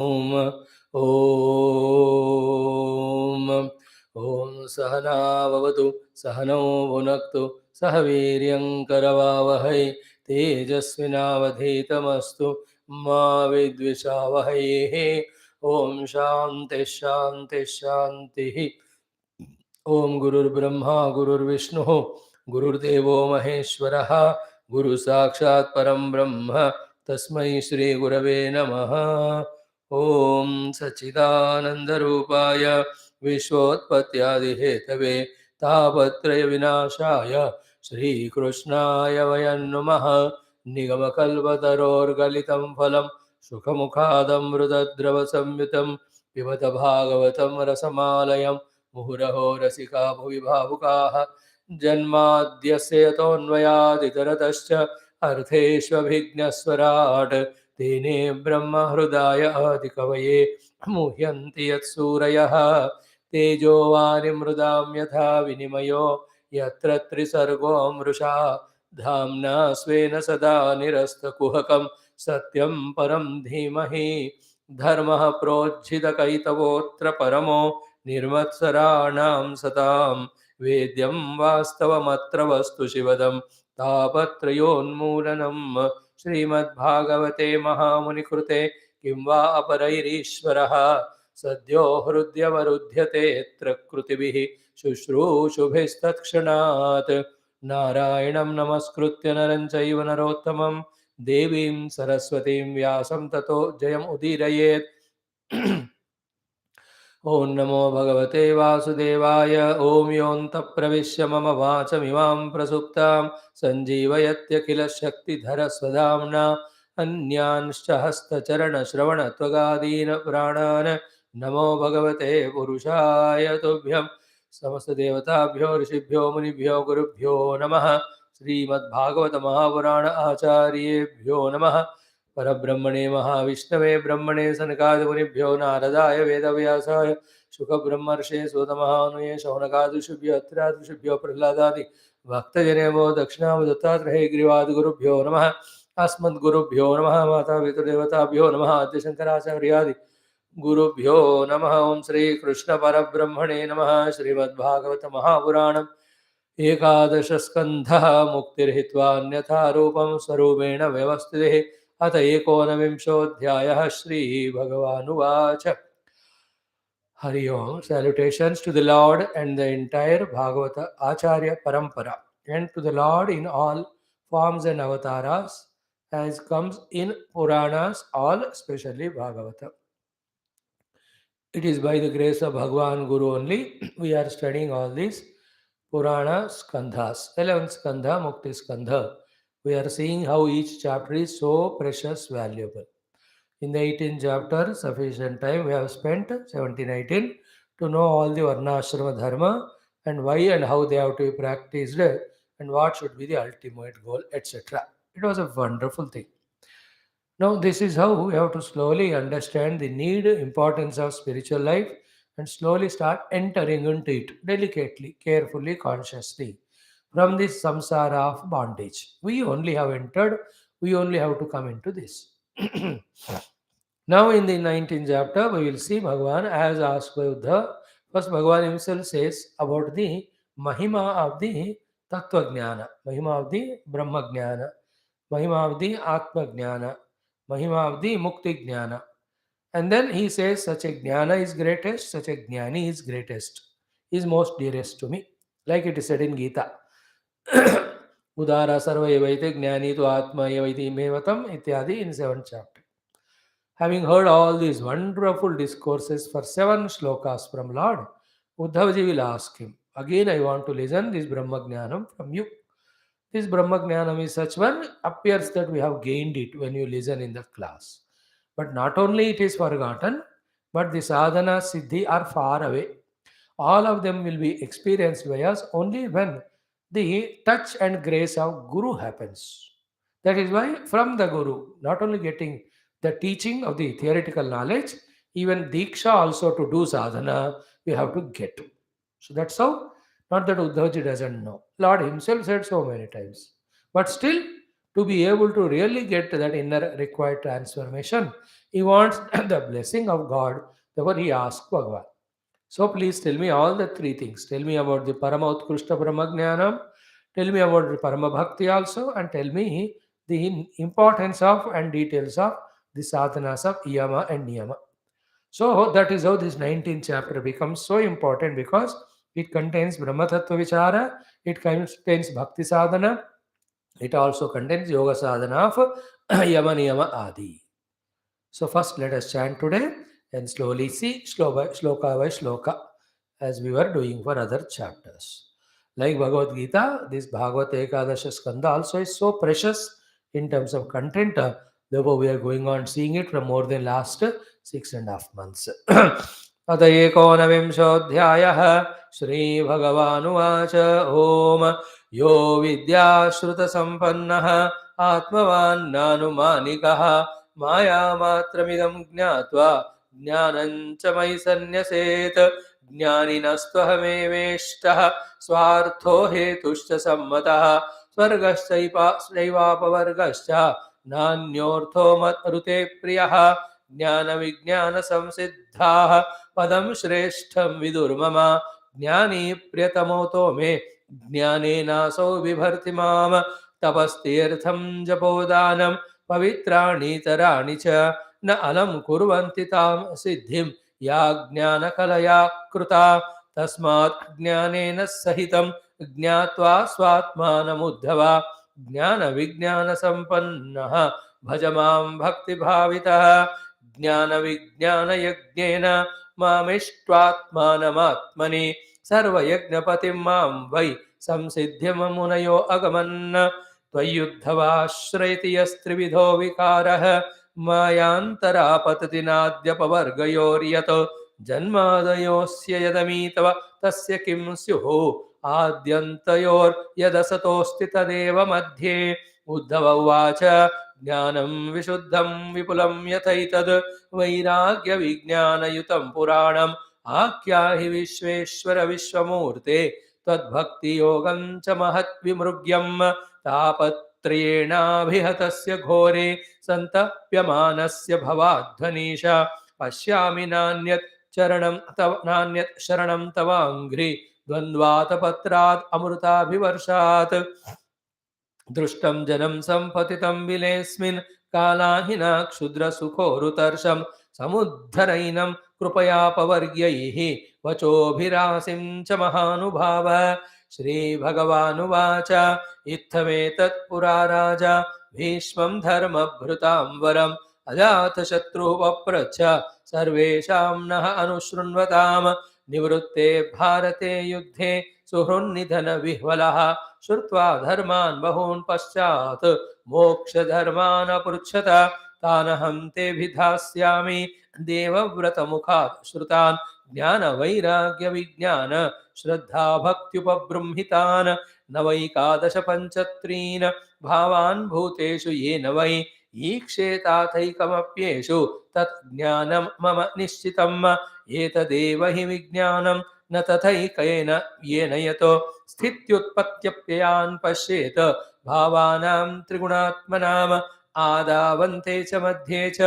ॐ ॐ ॐ सहना भवतु सहनौ भुनक्तु सह वीर्यं करवावहै तेजस्विनावधीतमस्तु मा विद्विषावहैः ॐ शान्तिः शान्तिः शान्तिः ओम गुरुर्ब्रह्मा गुरुर्विष्णु गुरुर्देवो महेश्वरः गुरु साक्षात् परम ब्रह्म तस्मै श्री गुरवे नमः। ओम सच्चिदानंद रूपाय विश्वोत्पत्त्यादिहेतवे तापत्रय विनाशाय श्रीकृष्णाय वयं नुमः। निगमकल्पतरोर्गलितं फलं सुखमुखादमृतद्रव संयुतं पिबत भागवतं रसमालयम् मुहुरहो रसिका भुवि भावुकाः जन्माद्यस्य यतोऽन्वयादितरतश्च अर्थेष्वभिज्ञस्वराट् तेने ब्रह्महृदाय आदिकवये मुह्यन्ति यत्सूरयः तेजो वारिमृदां यथा विनिमयो यत्र त्रिसर्गो मृषा धाम्ना स्वेन सदा निरस्तकुहकं सत्यं परं धीमहि धर्मः प्रोज्झितकैतवोऽत्र परमो निर्मत्सराणां सतां वेद्यं वास्तवमत्र वस्तु शिवदं तापत्रयोन्मूलनं श्रीमद्भागवते महामुनिकृते किं वा अपरैरीश्वरः सद्यो हृद्यवरुध्यते यत्र कृतिभिः शुश्रूषुभिस्तत्क्षणात् नारायणं नमस्कृत्य नरं चैव नरोत्तमं देवीं सरस्वतीं व्यासं ततो जयमुदीरयेत्। ॐ नमो भगवते वासुदेवाय ॐ योऽन्तः प्रविश्य मम वाचमिमां प्रसुप्तां सञ्जीवयत्यखिलशक्तिधरस्वधाम्ना अन्यांश्च हस्तचरणश्रवणत्वगादीन् प्राणान् नमो भगवते पुरुषाय तुभ्यं समस्तदेवताभ्यो ऋषिभ्यो मुनिभ्यो गुरुभ्यो नमः। श्रीमद्भागवत महापुराण आचार्येभ्यो नमः। परब्रह्मणे महाविष्णवे ब्रह्मणे सनकादिमुनिभ्यो नारदाय वेदव्यासाय शुकब्रह्मर्षे सूतमहानुये शौनकादिषुभ्यो अत्रादिषुभ्यो प्रह्लादादि भक्तजनेभ्यो दक्षिणामदत्तात्रेय गिरिवादिगुरुभ्यो नमः। अस्मद्गुरुभ्यो नमः। माता पितृदेवताभ्यो नमः। आद्यशङ्कराचार्यादि गुरुभ्यो नमः। ओं श्रीकृष्णपरब्रह्मणे नमः। श्रीमद्भागवत महापुराणम् एकादशस्कन्धः मुक्तिर्हित्वान्यथा रूपं स्वरूपेण व्यवस्थितिः अत एकोनविंशोऽध्यायः श्रीभगवानुवाच हरि ओम salutations to the Lord and the entire Bhagavata Acharya Parampara and to the Lord in all forms and avatars as comes in Puranas all especially Bhagavata. It is by the grace of Bhagwan Guru only we are studying all these Purana Skandhas, 11th Skandha, Mukti Skandha. We are seeing how each chapter is so precious, valuable. In the 18th chapter, sufficient time we have spent, 17, 18, to know all the Varnashrama Dharma and why and how they have to be practiced and what should be the ultimate goal, etc. It was a wonderful thing. Now, this is how we have to slowly understand the need, importance of spiritual life and slowly start entering into it delicately, carefully, consciously from this samsara of bondage. We only have entered, we only have to come into this. Now, in the 19th chapter, we will see Bhagavan as asked by Uddhava. First, Bhagavan himself says about the Mahima of the Tattva Jnana, Mahima of the Brahma Jnana, Mahima of the Atma Jnana, Mahima of the Mukti Jnana. And then he says, such a Jnana is greatest, such a Jnani is greatest, is most dearest to me. Like it is said in Gita. Udara sarva evaite jnani tu atma evaiti mevatam ityadi in 7th chapter. Having heard all these wonderful discourses for 7 shlokas from Lord, Uddhavaji will ask him, again I want to listen this Brahma Jnanam from you. This Brahma Jnanam is such one, appears that we have gained it when you listen in the class. But not only it is forgotten, but the sadhana siddhi are far away. All of them will be experienced by us only when the touch and grace of Guru happens. That is why from the Guru, not only getting the teaching of the theoretical knowledge, even Diksha also to do sadhana, we have to get. So that's how, not that Uddhavji doesn't know. Lord himself said so many times. But still, to be able to really get that inner required transformation. He wants the blessing of God. Therefore, he asked Bhagavan. So please tell me all the three things. Tell me about the Paramautkrishta Brahmajnanam, tell me about the Parama Bhakti also, and tell me the importance of and details of the sadhanas of Yama and Niyama. So that is how this 19th chapter becomes so important, because it contains Brahma Tattva Vichara, it contains Bhakti Sadhana, it also contains Yoga Sadhana of Yama Niyama Adi. So first let us chant today and slowly see shloka by shloka, as we were doing for other chapters. Like Bhagavad Gita, this Bhagavata Ekadasha Skandha also is so precious in terms of content. Therefore, we are going on seeing it from more than last 6.5 months. अत एकोनविंशोऽध्यायः श्रीभगवानुवाच ओम यो विद्याश्रुतसम्पन्नः आत्मवान् नानुमानिकः मायामात्रमिदं ज्ञात्वा ज्ञानं च मयि सन्न्यसेत् ज्ञानिनस्त्वहमेवेष्टः स्वार्थो हेतुश्च सम्मतः स्वर्गश्चैवापवर्गश्च नान्योऽर्थो मत्रुते प्रियः ज्ञानविज्ञानसंसिद्धाः पदं श्रेष्ठं विदुर्मम ज्ञानी प्रियतमोतो मे ज्ञानेनासौ बिभर्ति माम तपस्तीर्थं जपोदानं पवित्राणि च न अलं कुर्वन्ति तां सिद्धिं या ज्ञानकलया कृता तस्मात् ज्ञानेन सहितं ज्ञात्वा स्वात्मानमुद्धव ज्ञानविज्ञानसम्पन्नः भज मां भक्तिभावितः ज्ञानविज्ञानयज्ञेन मामिष्ट्वात्मानमात्मनि सर्वयज्ञपतिं मां वै संसिद्ध्यमुनयो अगमन् त्वय्युद्धवाश्रयति यस्त्रिविधो विकारः मायान्तरापतति नाद्यपवर्गयोर्यत् जन्मादयोऽस्य यदमीतव तस्य किं स्युः आद्यन्तयोर्यदसतोऽस्ति तदेव मध्ये उद्धव उवाच ज्ञानं विशुद्धं विपुलं यथैतद् वैराग्यविज्ञानयुतं पुराणम् आख्याहि विश्वेश्वर विश्वमूर्ते त्वद्भक्तियोगं च महद्विमृग्यं तापत्रयेणाभिहतस्य घोरे सन्तप्यमानस्य भवाध्वनीश पश्यामि नान्यत् शरणं तवाङ्घ्रि द्वन्द्वात् पत्रात् अमृताभिवर्षात् दृष्टं जनं सम्पतितं विलेऽस्मिन् कालाहिना क्षुद्रसुखोरुतर्षं समुद्धरैनं कृपयापवर्ग्यैः वचोभिरासिं च महानुभाव श्रीभगवानुवाच इत्थमेतत् पुरा राजा भीष्मं धर्मभृतां वरम् अजातशत्रुः पप्रच्छ सर्वेषां नः अनुशृण्वताम् निवृत्ते भारते युद्धे सुहृन्निधनविह्वलः श्रुत्वा धर्मान् बहून् पश्चात् मोक्षधर्मान् अपृच्छत तानहं ते भिधास्यामि देवव्रतमुखात् श्रुतान् ज्ञानवैराग्यविज्ञान श्रद्धाभक्त्युपबृंहितान् नवैकादशपञ्चत्रीन् भावान् भूतेषु येन वै ईक्षेताथैकमप्येषु तत् ज्ञानं मम निश्चितम् एतदेव हि विज्ञानं न तथैकेन येन यतो स्थित्युत्पत्त्यप्ययान् पश्येत भावानां त्रिगुणात्मनाम् आदावन्ते च मध्ये च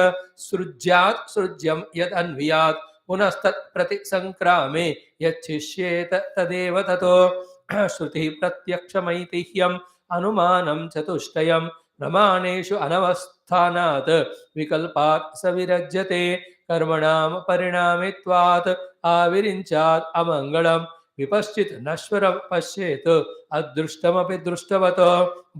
सृज्यात् सृज्यं यदन्वियात् पुनस्तत्प्रतिसङ्क्रामे यच्छिष्येत तदेव ततो श्रुतिः प्रत्यक्षमैतिह्यम् अनुमानं चतुष्टयम् प्रमाणेषु अनवस्थानात् विकल्पात् स विरज्यते कर्मणां परिणामित्वात् आविरिञ्चात् अमङ्गलम् विपश्चित् नश्वरं पश्येत् अदृष्टमपि दृष्टवतो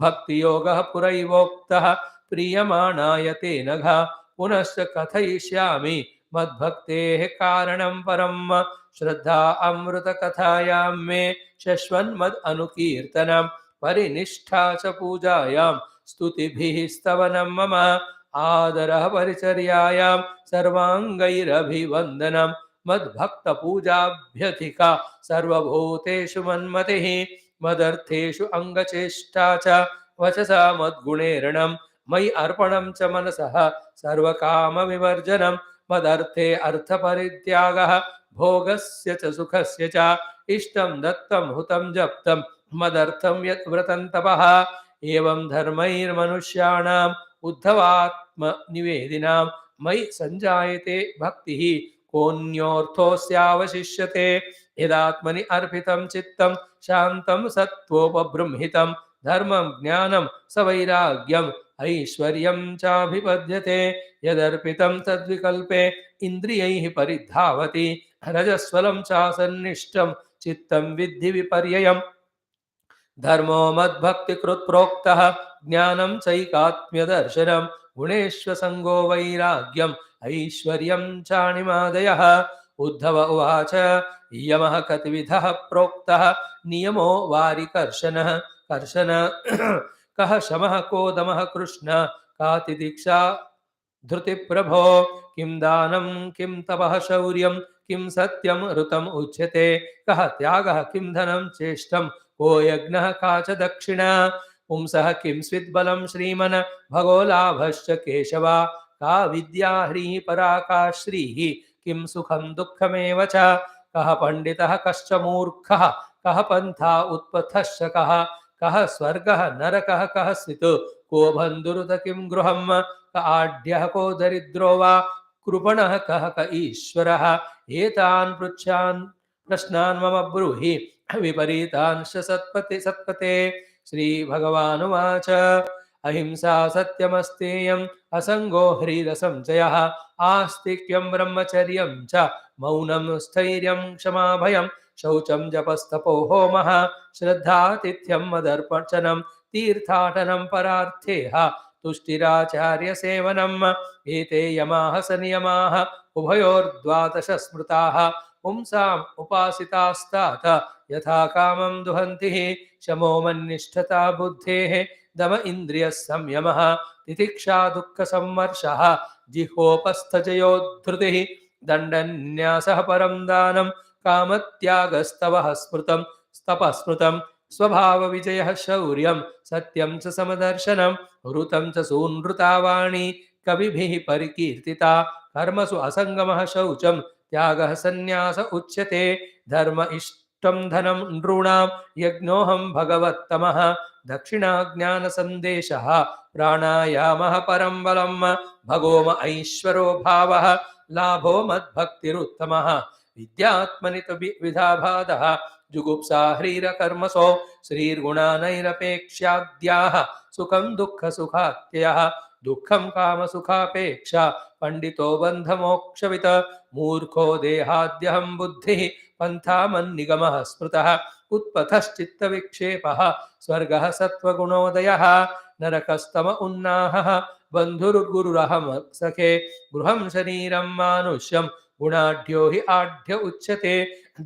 भक्तियोगः पुरैवोक्तः प्रीयमाणाय तेन घा पुनश्च कथयिष्यामि मद्भक्तेः कारणं परम् श्रद्धा अमृतकथायां मे शश्वन्मद् अनुकीर्तनं परिनिष्ठा च पूजायां स्तुतिभिः स्तवनं मम आदरः परिचर्यायां सर्वाङ्गैरभिवन्दनं मद्भक्तपूजाभ्यधिका सर्वभूतेषु मन्मतिः मदर्थेषु अङ्गचेष्टा च वचसा मद्गुणेरणं मयि अर्पणं च मनसः सर्वकामविवर्जनं मदर्थे अर्थपरित्यागः भोगस्य च सुखस्य च इष्टं दत्तं हुतं जप्तं मदर्थं यत् व्रतं तपः एवं धर्मैर्मनुष्याणाम् उद्धवात्मनिवेदिनां मयि सञ्जायते भक्तिः कोऽन्योऽर्थोऽस्यावशिष्यते यदात्मनि अर्पितं चित्तं शान्तं सत्त्वोपबृंहितं धर्मं ज्ञानं सवैराग्यम् ऐश्वर्यं चाभिपद्यते यदर्पितं तद्विकल्पे इन्द्रियैः परिधावति रजस्वलं चासन्निष्टं चित्तं विद्धि विपर्ययम् धर्मो मद्भक्तिकृत् प्रोक्तः ज्ञानं चैकात्म्यदर्शनं गुणेष्वसङ्गो वैराग्यम् ऐश्वर्यं चाणिमादयः उद्धव उवाच यमः कतिविधः प्रोक्तः नियमो वारिकर्शनः कर्शन कः शमः को दमः कृष्ण का तितिक्षा धृति प्रभो किं दानं किं तपः शौर्यं किं सत्यं ऋतम् उच्यते कः त्यागः किं धनं चेष्टं को यज्ञः का च दक्षिणा पुंसः किं स्विद्बलं श्रीमन् भगो लाभश्च केशवा का विद्या ह्रीः परा का श्रीः किं सुखं दुःखमेव च कः पण्डितः कश्च मूर्खः कः पन्था उत्पथश्च कः स्वर्गः नरकः कः स्थितो को बन्धुरुत किं गृहम् क आढ्यः को दरिद्रो वा कृपणः कः क ईश्वरः एतान् प्रश्नान् मम ब्रूहि विपरीतांश्च सत्पते श्रीभगवानुवाच अहिंसा सत्यमस्तेयम् असङ्गो ह्रीरसंशयः आस्तिक्यं ब्रह्मचर्यं च मौनं स्थैर्यं क्षमा भयं शौचं जपस्तपो होमः श्रद्धातिथ्यं मदर्पणं तीर्थाटनं परार्थेह तुष्टिराचार्यसेवनम् एते यमाः सनियमाः उभयोर्द्वादश स्मृताः पुंसाम् उपासितास्तात यथा कामं दुहन्ति शमो मन्निष्ठता बुद्धेः दम इन्द्रियः संयमः तितिक्षा दुःखसम्मर्षः जिह्वोपस्थजयोद्धृतिः दण्डन्यासः परं दानं कामत्यागस्तवः स्मृतं तपस्मृतं स्वभावविजयः शौर्यं सत्यं च समदर्शनं ऋतं च सूनृता वाणी कविभिः परिकीर्तिता कर्मसु असङ्गमः शौचं त्यागः सन्न्यास उच्यते धर्म इष्टं धनं नॄणां यज्ञोऽहं भगवत्तमः दक्षिणाज्ञानसन्देशः प्राणायामः परं बलं भगोम ऐश्वरो भावः लाभो मद्भक्तिरुत्तमः विद्यात्मनि तु विधाभादः जुगुप्सा ह्रीरकर्मसो श्रीर्गुणानैरपेक्ष्याद्याः सुखं दुःखसुखात्ययः दुःखं कामसुखापेक्षा पंडितो बन्धमोक्षवित् मूर्खो देहाद्यहं बुद्धिः पन्थामन्निगमः स्मृतः उत्पथश्चित्तविक्षेपः स्वर्गः सत्त्वगुणोदयः नरकस्तम उन्नाहः बन्धुर्गुरुरहं सखे गृहं शरीरं मानुष्यं गुणाढ्यो हि आढ्य उच्यते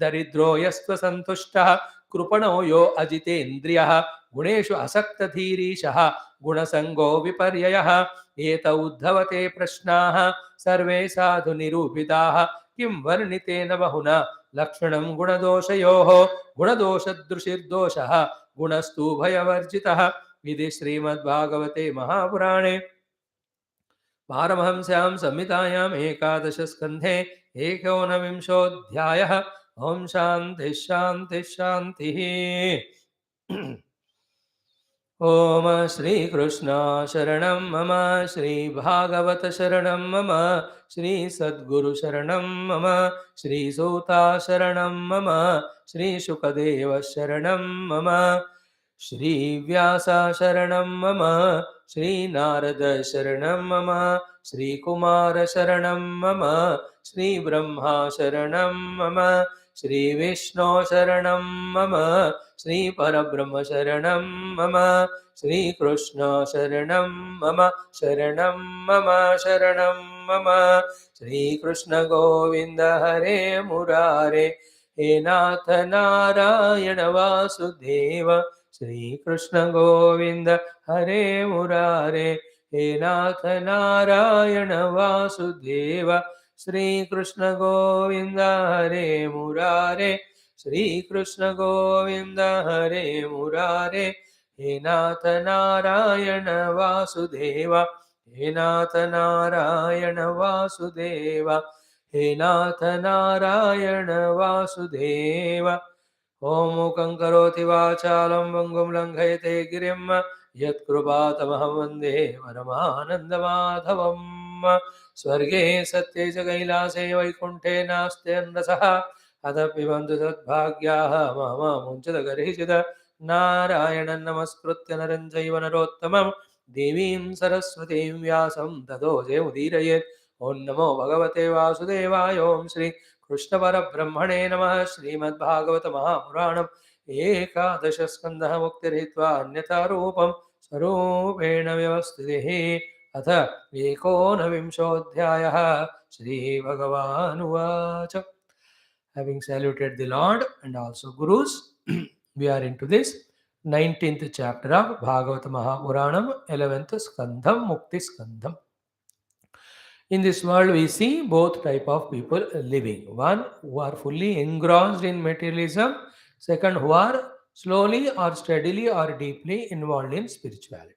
दरिद्रो यस्त्वसन्तुष्टः कृपणो यो अजितेन्द्रियः गुणेषु असक्तधीरीशः गुणसङ्गो विपर्ययः एत उद्धवते प्रश्नाः सर्वे साधु निरूपिताः किं वर्णितेन बहुना लक्षणं गुणदोषयोः गुणदोषदृशिर्दोषः गुणस्तु भयवर्जितः इति श्रीमद्भागवते महापुराणे पारमहंस्यां संहितायाम् एकादश स्कन्धे एकोनविंशोऽध्यायः ओम शान्तिः शान्तिः शान्तिः। ओम श्रीकृष्ण शरणं मम श्रीभागवत शरणं मम श्रीसद्गुरु शरणं मम श्रीसूता शरणं मम श्रीशुकदेव शरणं मम श्रीव्यास शरणं मम श्रीनारद शरणं मम श्रीकुमार शरणं मम श्रीब्रह्मा शरणं मम श्रीविष्णु शरणं मम श्रीपरब्रह्म शरणं मम श्रीकृष्ण शरणं मम शरणं मम शरणं मम श्रीकृष्ण गोविन्द हरे मुरारे हे नाथ नारायण वासुदेव श्रीकृष्ण गोविन्द हरे मुरारे हे नाथ नारायण वासुदेव श्रीकृष्ण गोविन्द हरे मुरारे श्रीकृष्ण गोविन्द हरे मुरारे हे नाथ नारायण वासुदेव हे नाथ नारायण वासुदेव हे नाथ नारायण वासुदेव। ओम मूकं करोति वाचालं पङ्गुं लङ्घयते गिरिं यत्कृपातमहं वन्दे परमानन्दमाधवम् स्वर्गे सत्ये च कैलासे वैकुण्ठे नास्त्यन्नसः अदपि बन्धु सद्भाग्याः मामुञ्चदगर्हिषित नारायणं नमस्कृत्य नरं चैव नरोत्तमं देवीं सरस्वतीं व्यासं ततो जयमुदीरयेत् ॐ नमो भगवते वासुदेवाय ॐ श्री कृष्णपरब्रह्मणे नमः श्रीमद्भागवत महापुराणम् एकादशस्कन्धः मुक्तिरहित्वा अन्यथा रूपं स्वरूपेण व्यवस्थितिः अथ एकोनविंशोऽध्यायः श्रीभगवानुवाच Having saluted the Lord and also Gurus, we are into this 19th chapter of Bhagavata Mahapuranam, 11th Skandham, Mukti Skandham. In this world, we see both type of people living. One who are fully engrossed in materialism. Second, who are slowly or steadily or deeply involved in spirituality.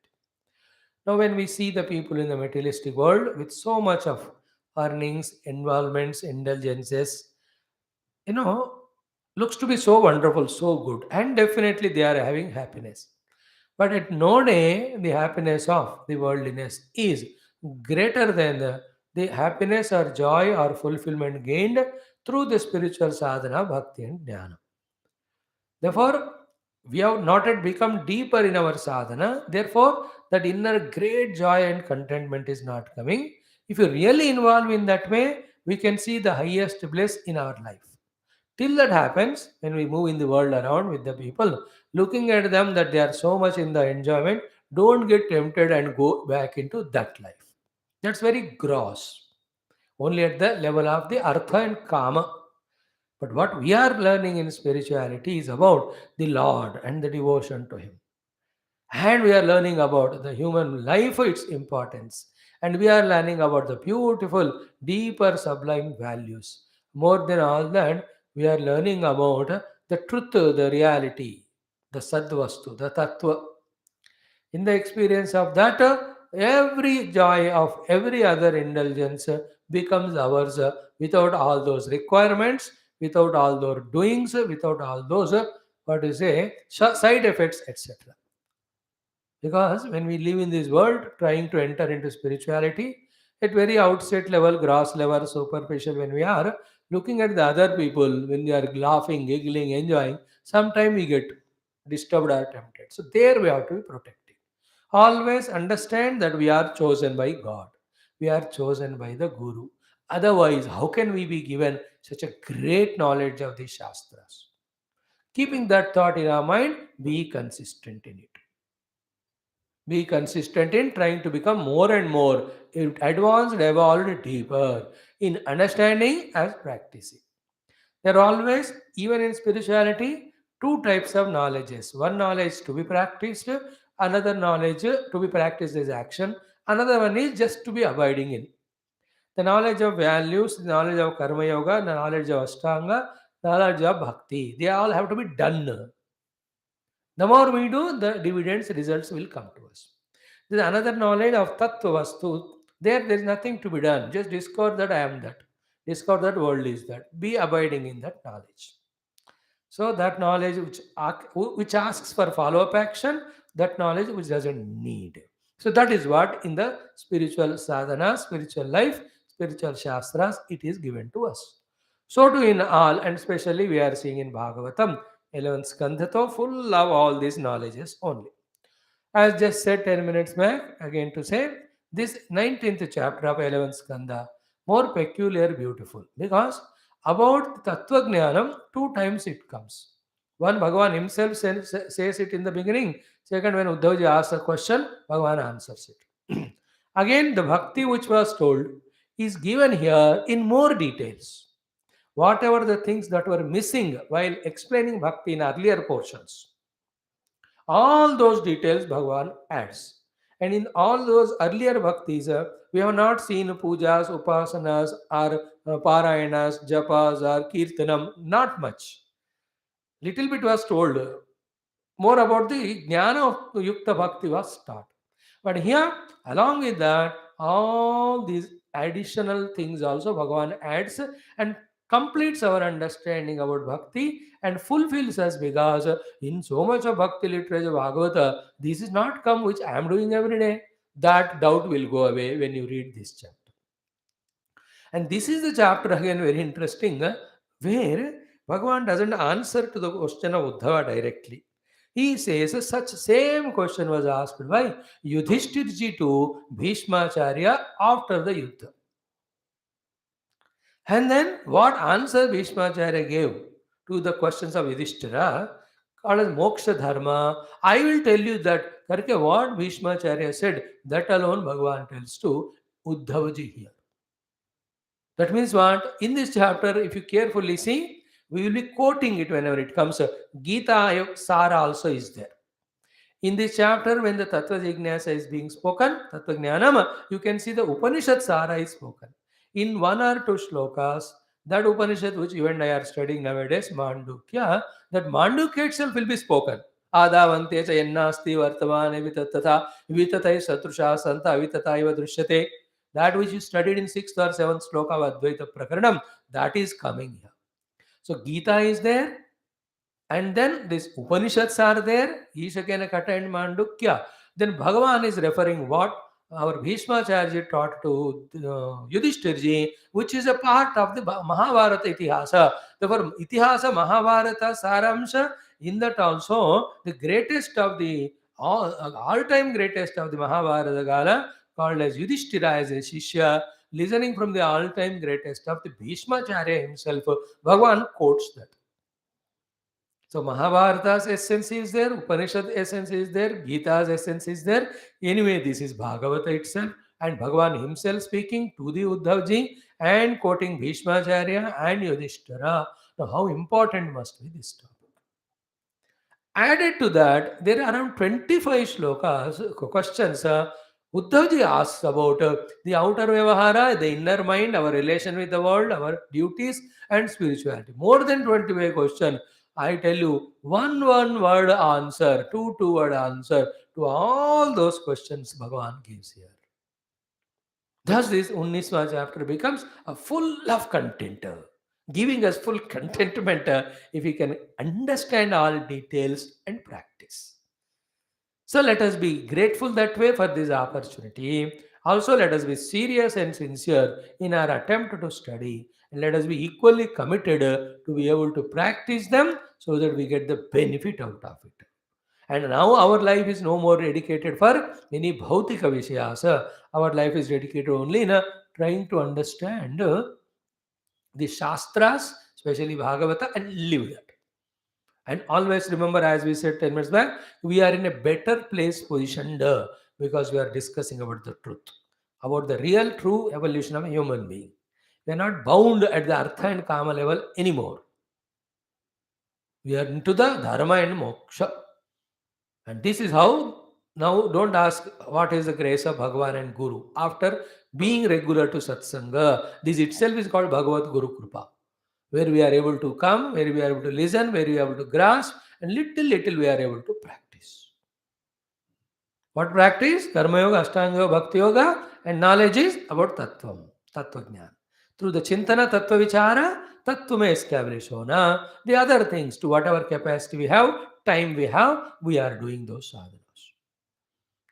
Now, when we see the people in the materialistic world with so much of earnings, involvements, indulgences, you know, looks to be so wonderful, so good, and definitely they are having happiness. But at no day, the happiness of the worldliness is greater than the happiness or joy or fulfillment gained through the spiritual sadhana, bhakti, and jnana. Therefore, we have not yet become deeper in our sadhana. Therefore, that inner great joy and contentment is not coming. If you really involve in that way, we can see the highest bliss in our life. Till that happens, when we move in the world around with the people, looking at them that they are so much in the enjoyment, don't get tempted and go back into that life. That's very gross. Only at the level of the artha and kama. But what we are learning in spirituality is about the Lord and the devotion to Him. And we are learning about the human life, its importance. And we are learning about the beautiful, deeper, sublime values. More than all that, we are learning about the truth, the reality, the Sadvastu, the Tattva. In the experience of that, every joy of every other indulgence becomes ours without all those requirements, without all those doings, without all those, what you say, side effects, etc. Because when we live in this world, trying to enter into spirituality, at very outset level, gross level, superficial, when we are looking at the other people, when they are laughing, giggling, enjoying, sometimes we get disturbed or tempted. So there we have to be protected. Always understand that we are chosen by God. We are chosen by the Guru. Otherwise, how can we be given such a great knowledge of the Shastras? Keeping that thought in our mind, be consistent in it. Be consistent in trying to become more and more advanced, evolved, deeper in understanding as practicing. There are always, even in spirituality, two types of knowledges. One knowledge to be practiced, another knowledge to be practiced as action, another one is just to be abiding in. The knowledge of values, the knowledge of karma yoga, the knowledge of ashtanga, knowledge of bhakti, they all have to be done. The more we do, the dividends results will come to us. There is another knowledge of tattva vastu. There is nothing to be done. Just discover that I am that. Discover that world is that. Be abiding in that knowledge. So that knowledge which asks for follow-up action, that knowledge which doesn't need. So that is what in the spiritual sadhana, spiritual life, spiritual shastras, it is given to us. So too in all, and especially we are seeing in Bhagavatam, 11th Skandha, full of all these knowledges only. As just said 10 minutes back, again to say, this 19th chapter of 11th Skandha, more peculiar, beautiful, because about Tattva Jnanam, two times it comes. One, Bhagavan himself says it in the beginning. Second, when Uddhavaji asks a question, Bhagavan answers it. Again, the bhakti which was told is given here in more details. Whatever the things that were missing while explaining bhakti in earlier portions, all those details Bhagavan adds. And in all those earlier bhaktis, we have not seen pujas, upasanas, or parayanas, japas, or kirtanam, not much. Little bit was told. More about the jnana of yukta bhakti was taught. But here, along with that, all these additional things also Bhagavan adds and completes our understanding about bhakti and fulfills us, because in so much of bhakti literature, Bhagavata, this is not come which I am doing every day. That doubt will go away when you read this chapter. And this is the chapter again very interesting, where Bhagavan doesn't answer to the question of Uddhava directly. He says such same question was asked by Yudhishthirji to Bhishmacharya after the Yuddha. And then what answer Bhishmacharya gave to the questions of Yudhishthira, called as Moksha Dharma. I will tell you that Karke, what Bhishmacharya said, that alone Bhagavan tells to Uddhavaji here. That means what? In this chapter, if you carefully see, we will be quoting it whenever it comes. Gita Sara also is there. In this chapter, when the Tattva Jignasa is being spoken, Tattva Jnanam, you can see the Upanishad Sara is spoken. In one or two shlokas, that Upanishad which you and I are studying nowadays, Mandukya, that Mandukya itself will be spoken. Adavante cha yannasti vartamane vitatata vitatai satrusha santa vitataiva drishyate. That which you studied in 6th or 7th shloka of Advaita Prakaranam, that is coming here. So Gita is there, and then these Upanishads are there, Ishakena Kata and Mandukya. Then Bhagavan is referring what our Bhishmacharya taught to Yudhishthirji, which is a part of the Mahabharata Itihasa. Therefore, Itihasa Mahabharata Saramsha, in that also the greatest of the all-time greatest of the Mahabharata Gala, called as Yudhishthira as a Shishya, listening from the all-time greatest of the Bhishmacharya himself, Bhagavan quotes that. So Mahabharata's essence is there, Upanishad essence is there, Gita's essence is there. Anyway, this is Bhagavata itself, and Bhagavan himself speaking to the Uddhavji and quoting Bhishmacharya and Yudhishthira. Now, how important must be this topic? Added to that, there are around 25 shlokas, questions. Uddhavji asks about the outer vyavahara, the inner mind, our relation with the world, our duties, and spirituality. More than 25 questions. I tell you, one word answer, two word answer to all those questions Bhagavan gives here. Thus, this 19th chapter becomes a full of content, giving us full contentment if we can understand all details and practice. So let us be grateful that way for this opportunity. Also, let us be serious and sincere in our attempt to study, and let us be equally committed to be able to practice them so that we get the benefit out of it. And now our life is no more dedicated for any bhautika vishayas. Our life is dedicated only in trying to understand the Shastras, especially Bhagavata, and live that. And always remember, as we said 10 minutes back, we are in a better place positioned because we are discussing about the truth, about the real true evolution of a human being. We are not bound at the Artha and Kama level anymore. We are into the Dharma and Moksha. And this is how, now don't ask what is the grace of Bhagavan and Guru. After being regular to Satsanga, this itself is called Bhagavat Guru Krupa, where we are able to come, where we are able to listen, where we are able to grasp, and little we are able to practice. What practice? Karma Yoga, Ashtanga Yoga, Bhakti Yoga, and knowledge is about Tattvam, Tattva Jnana. Through the Chintana, Tattva Vichara, Tattva may establish Hona. The other things, to whatever capacity we have, time we have, we are doing those sadhanas.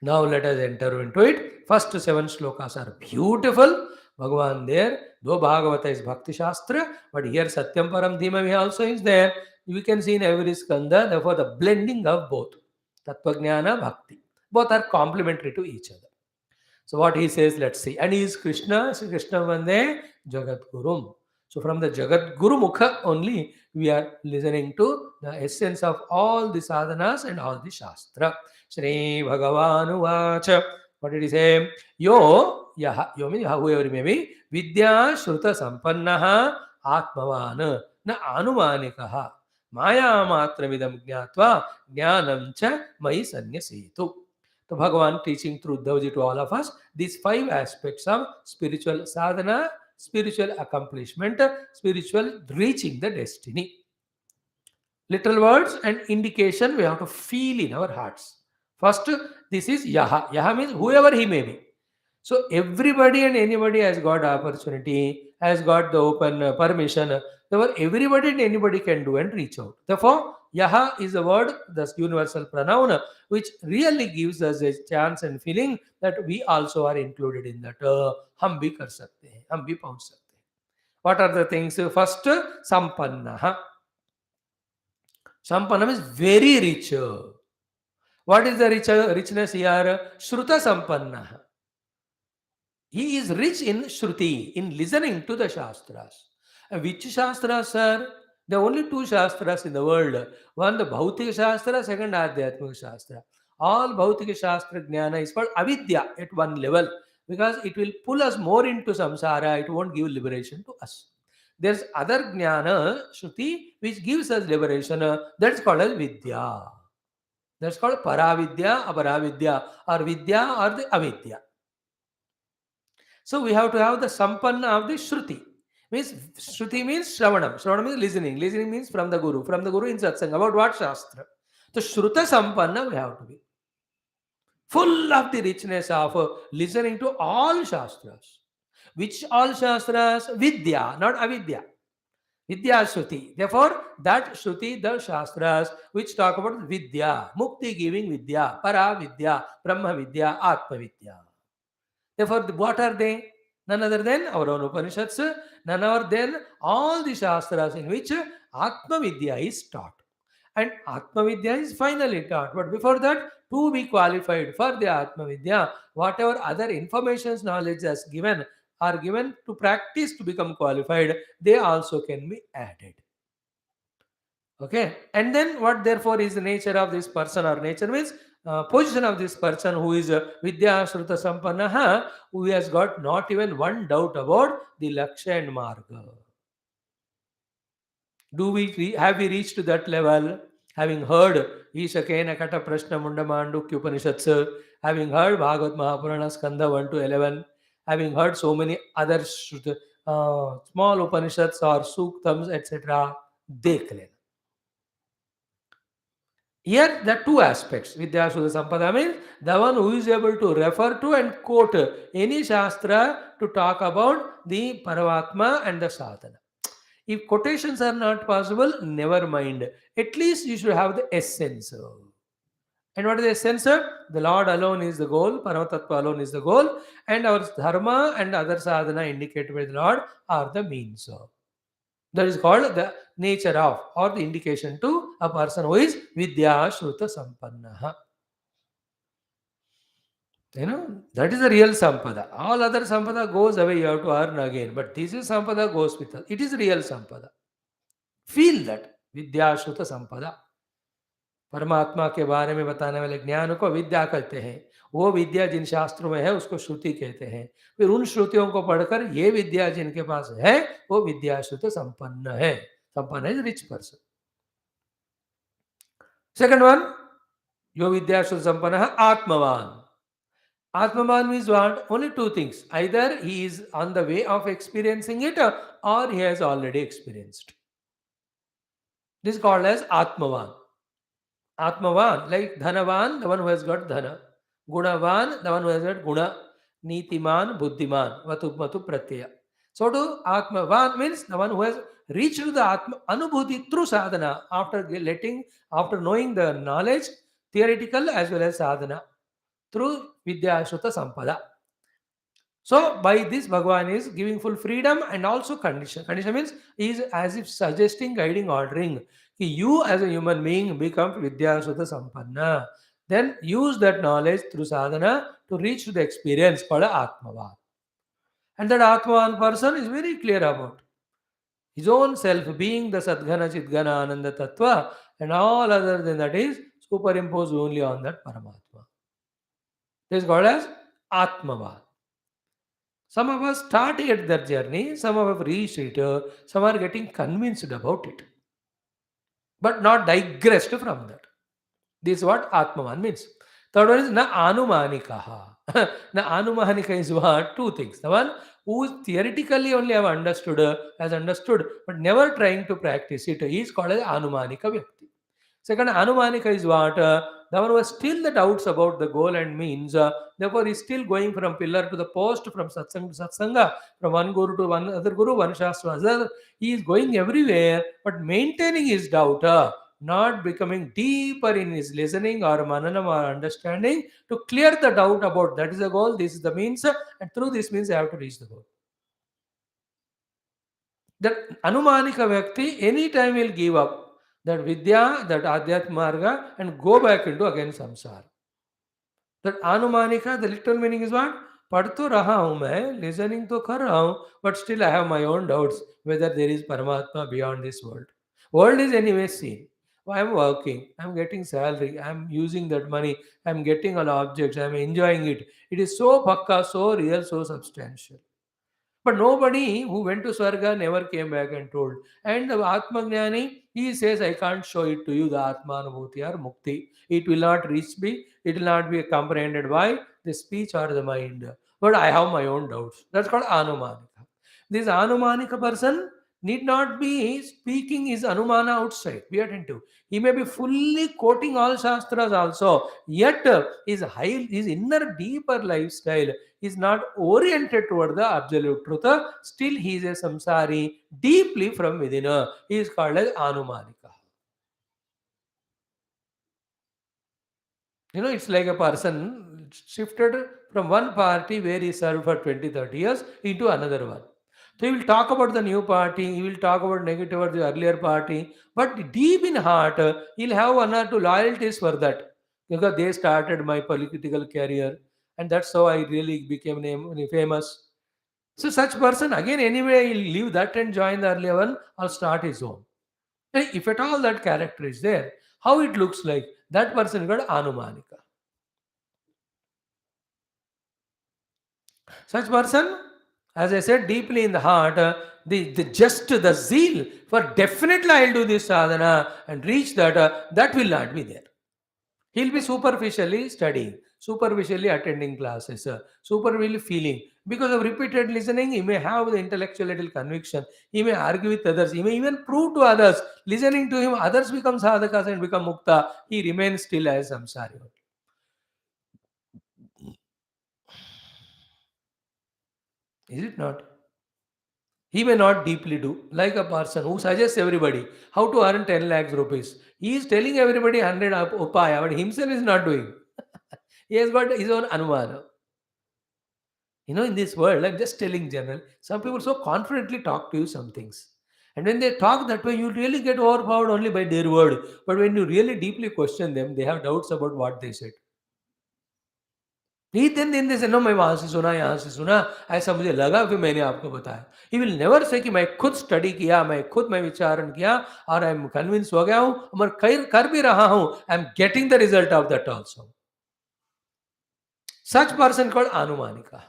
Now let us enter into it. First 7 shlokas are beautiful. Bhagavan there, though Bhagavata is Bhakti Shastra, but here Satyam Param Dhimavi also is there. We can see in every skandha, therefore the blending of both. Tattva Jnana, Bhakti. Both are complementary to each other. So what he says, let's see. And he is Krishna, Sri Krishna Vande Jagadgurum. So from the Jagadguru Mukha only, we are listening to the essence of all the sadhanas and all the Shastra. Shri Bhagavanu Vacha. What did he say? Yo, yaha, yo means whoever may be, Vidya Shruta Sampannaha Atmavana na Anumanikaha Maya Matramidam Jnatva Jnanam cha Mai Sanyasetu. So Bhagavan teaching through Uddhavji to all of us these 5 aspects of spiritual sadhana, spiritual accomplishment, spiritual reaching the destiny. Little words and indication we have to feel in our hearts. First, this is Yaha. Yaha means whoever he may be. So everybody and anybody has got opportunity has got the open permission. Therefore, everybody and anybody can do and reach out. Therefore, Yaha is a word, the universal pronoun, which really gives us a chance and feeling that we also are included in that. हम भी कर सकते हैं, हम भी पहुंच सकते हैं. What are the things? First, Sampanna. Sampanna is very rich. What is the richness here? Shruta Sampanna. He is rich in Shruti, in listening to the Shastras. And which Shastras, sir? There are only two Shastras in the world. One, the Bhautika Shastra, second, Adhyatmika Shastra. All Bhautika Shastra Jnana is called Avidya at one level because it will pull us more into samsara, it won't give liberation to us. There's other Jnana, Shruti, which gives us liberation. That's called as Vidya. That's called Paravidya, Aparavidya, or Vidya or the Avidya. So we have to have the Sampanna of the Shruti. Means Shruti means Shravanam. Shravanam means listening. Listening means from the Guru. From the Guru in Satsang. About what Shastra? So Shruta Sampanna we have to be. Full of the richness of listening to all Shastras. Which all Shastras? Vidya, not Avidya. Vidya Shruti. Therefore, that Shruti, the Shastras, which talk about Vidya, Mukti giving Vidya, Para Vidya, Brahma Vidya, Atma Vidya. Therefore, what are they? None other than our own Upanishads, none other than all the Shastras in which Atma Vidya is taught. And Atma Vidya is finally taught. But before that, to be qualified for the Atma Vidya, whatever other informations knowledge is given are given to practice to become qualified, they also can be added. Okay. And then what therefore is the nature of this person, or nature means position of this person who is Vidya Shruta Sampannaha, who has got not even one doubt about the Lakshya and Marga. Have we reached to that level? Having heard Ishakena Kata Prashna Mundamandukya Upanishads, having heard Bhagavat Mahapurana Skandha 1 to 11, having heard so many other small Upanishads or Suktams, etc., dekh lena. Here, the two aspects. Vidya Shuddha Sampada means the one who is able to refer to and quote any Shastra to talk about the Paramatma and the Sadhana. If quotations are not possible, never mind. At least you should have the essence. And what is the essence? The Lord alone is the goal, Paramatatva alone is the goal, and our Dharma and other Sadhana indicated by the Lord are the means. That is called the nature of, or the indication to a person who is Vidya Shruta Sampannaha. That is the real Sampada. All other Sampada goes away, you have to earn again. But this is Sampada goes with us. It is real Sampada. Feel that. Vidya Shruta Sampada. परमात्मा के बारे में बताने वाले ज्ञान को विद्या कहते हैं. वो विद्या जिन शास्त्रों में है उसको श्रुति कहते हैं. फिर उन श्रुतियों को पढ़कर ये विद्या जिनके पास है वो विद्या श्रुत संपन्न है. संपन्न is rich person. Second one, यो विद्या श्रुत संपन्न है आत्मवान. Atmavan means what? Only two things. Either he is on the way of experiencing it or he has already experienced. This is called as Atmavan. Atmavan, like Dhanavan, the one who has got Dhana. Gunavan, the one who has got Guna. Nitiman, Buddhiman, Matu Pratyaya. So to Atmavan means the one who has reached to the Atma Anubhuti through sadhana after knowing the knowledge, theoretical as well as sadhana, through Vidya Shruta Sampada. So by this Bhagavan is giving full freedom and also condition. Condition means he is as if suggesting, guiding, ordering. You as a human being become Vidya Shruta Sampanna. Then use that knowledge through sadhana to reach to the experience called Atmavan. And that Atmavan person is very clear about his own self being the Sadghana Chidghana Ananda Tattva, and all other than that is superimposed only on that Paramatma. This is called as Atmavan. Some of us started their journey, some of us reached it, some are getting convinced about it, but not digressed from that. This is what Atmavan means. Third one is Na Anumanikaha. Na Anumanika is what? Two things. The one who theoretically only have understood, has understood, but never trying to practice it, he is called as Anumanika Vyakti. Second, Anumanika is what? the one who has still the doubts about the goal and means, therefore is still going from pillar to the post, from satsang to satsanga, from one guru to one other guru, one shastra to other. He is going everywhere, but maintaining his doubt, not becoming deeper in his listening or mananam or understanding to clear the doubt about that is the goal, this is the means, and through this means I have to reach the goal. That Anumanika Vyakti anytime will give up that Vidya, that Adhyat Marga, and go back into again samsara. That Anumanika, the literal meaning is what? पढ़ तो रहा हूं मैं, listening तो कर रहा हूं, but still I have my own doubts whether there is Paramatma beyond this world. World is anyway seen. I am working, I am getting salary, I am using that money, I am getting all objects, I am enjoying it. It is so pakka, so real, so substantial. But nobody who went to Swarga never came back and told. And the Atmagnani, he says, I can't show it to you, the Atmanubhuti or Mukti. It will not reach me, it will not be comprehended by the speech or the mind. But I have my own doubts. That's called Anumanika. This Anumanika person need not be speaking his Anumana outside. Be attentive. He may be fully quoting all Shastras also, yet his inner deeper lifestyle is not oriented toward the absolute truth. Still, he is a samsari deeply from within. He is called as Anumanika. It's like a person shifted from one party where he served for 20, 30 years into another one. So he will talk about the new party, he will talk about negative about the earlier party, but deep in heart, he'll have one or two loyalties for that because they started my political career, and that's how I really became famous. So such person again anyway he'll leave that and join the earlier one or start his own. And if at all that character is there, how it looks like that person got Anumanika. Such person, as I said, deeply in the heart, the zeal for definitely I'll do this sadhana and reach that, that will not be there. He'll be superficially studying, superficially attending classes, superficially feeling. Because of repeated listening, he may have the intellectual little conviction. He may argue with others. He may even prove to others. Listening to him, others become sadhakas and become mukta. He remains still as samsari. Is it not? He may not deeply do, like a person who suggests everybody how to earn 10 lakhs rupees. He is telling everybody 100 upaya, but himself is not doing. He has got his own anumana. In this world, I'm just telling general, some people so confidently talk to you some things. And when they talk that way, you really get overpowered only by their word. But when you really deeply question them, they have doubts about what they said. He then they say, no, मैं वहां से सुना यहाँ से सुना ऐसा मुझे लगा कि मैंने आपको बताया. He will never say कि मैं खुद स्टडी किया, मैं विचारण किया और आई एम कन्विंस हो गया हूं और कर भी रहा हूं. I am getting the result of that also. Such person called Anumanika.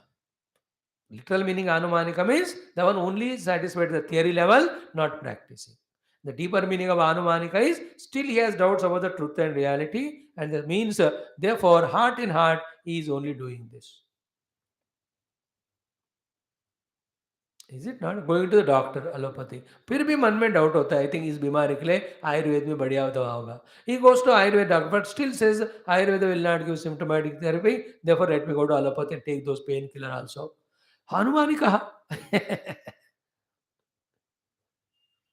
Literal meaning Anumanika means the one only satisfied at the theory level, not practicing. The deeper meaning of Anumanika is still he has doubts about the truth and reality, and that means therefore heart in heart he is only doing this. Is it not? Going to the doctor, allopathy. फिर भी मन में doubt होता है. I think इस बीमारी के लिए आयुर्वेद में बढ़िया दवा होगा. He goes to Ayurveda doctor, but still says Ayurveda will not give symptomatic therapy. Therefore, let me go to allopathy and take those painkiller also. Hanuman ही कहा.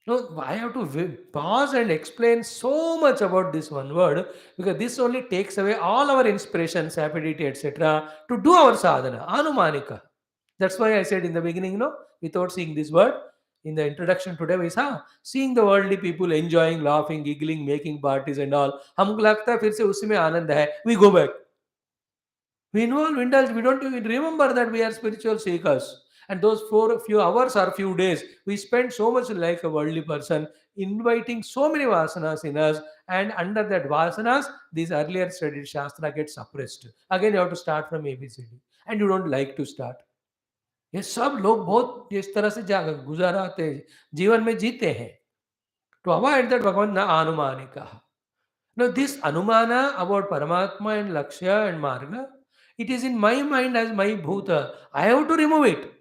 No, I have to pause and explain so much about this one word because this only takes away all our inspiration, sapidity, etc. to do our sadhana. Anumanika. That's why I said in the beginning, without seeing this word, in the introduction today, we saw seeing the worldly people enjoying, laughing, giggling, making parties and all. हमको लगता है फिर से उसी में आनंद है. We go back. We involve, indulge. We don't even remember that we are spiritual seekers. And those few hours or few days, we spend so much like a worldly person, inviting so many vasanas in us. And under that vasanas, these earlier studied shastra get suppressed. Again, you have to start from ABCD. And you don't like to start. ये सब लोग बहुत इस तरह से गुजाराते जीवन में जीते हैं. To avoid that, Bhagavan na anumanika. Now, this anumana about Paramatma and Lakshya and Marga, it is in my mind as my bhuta. I have to remove it.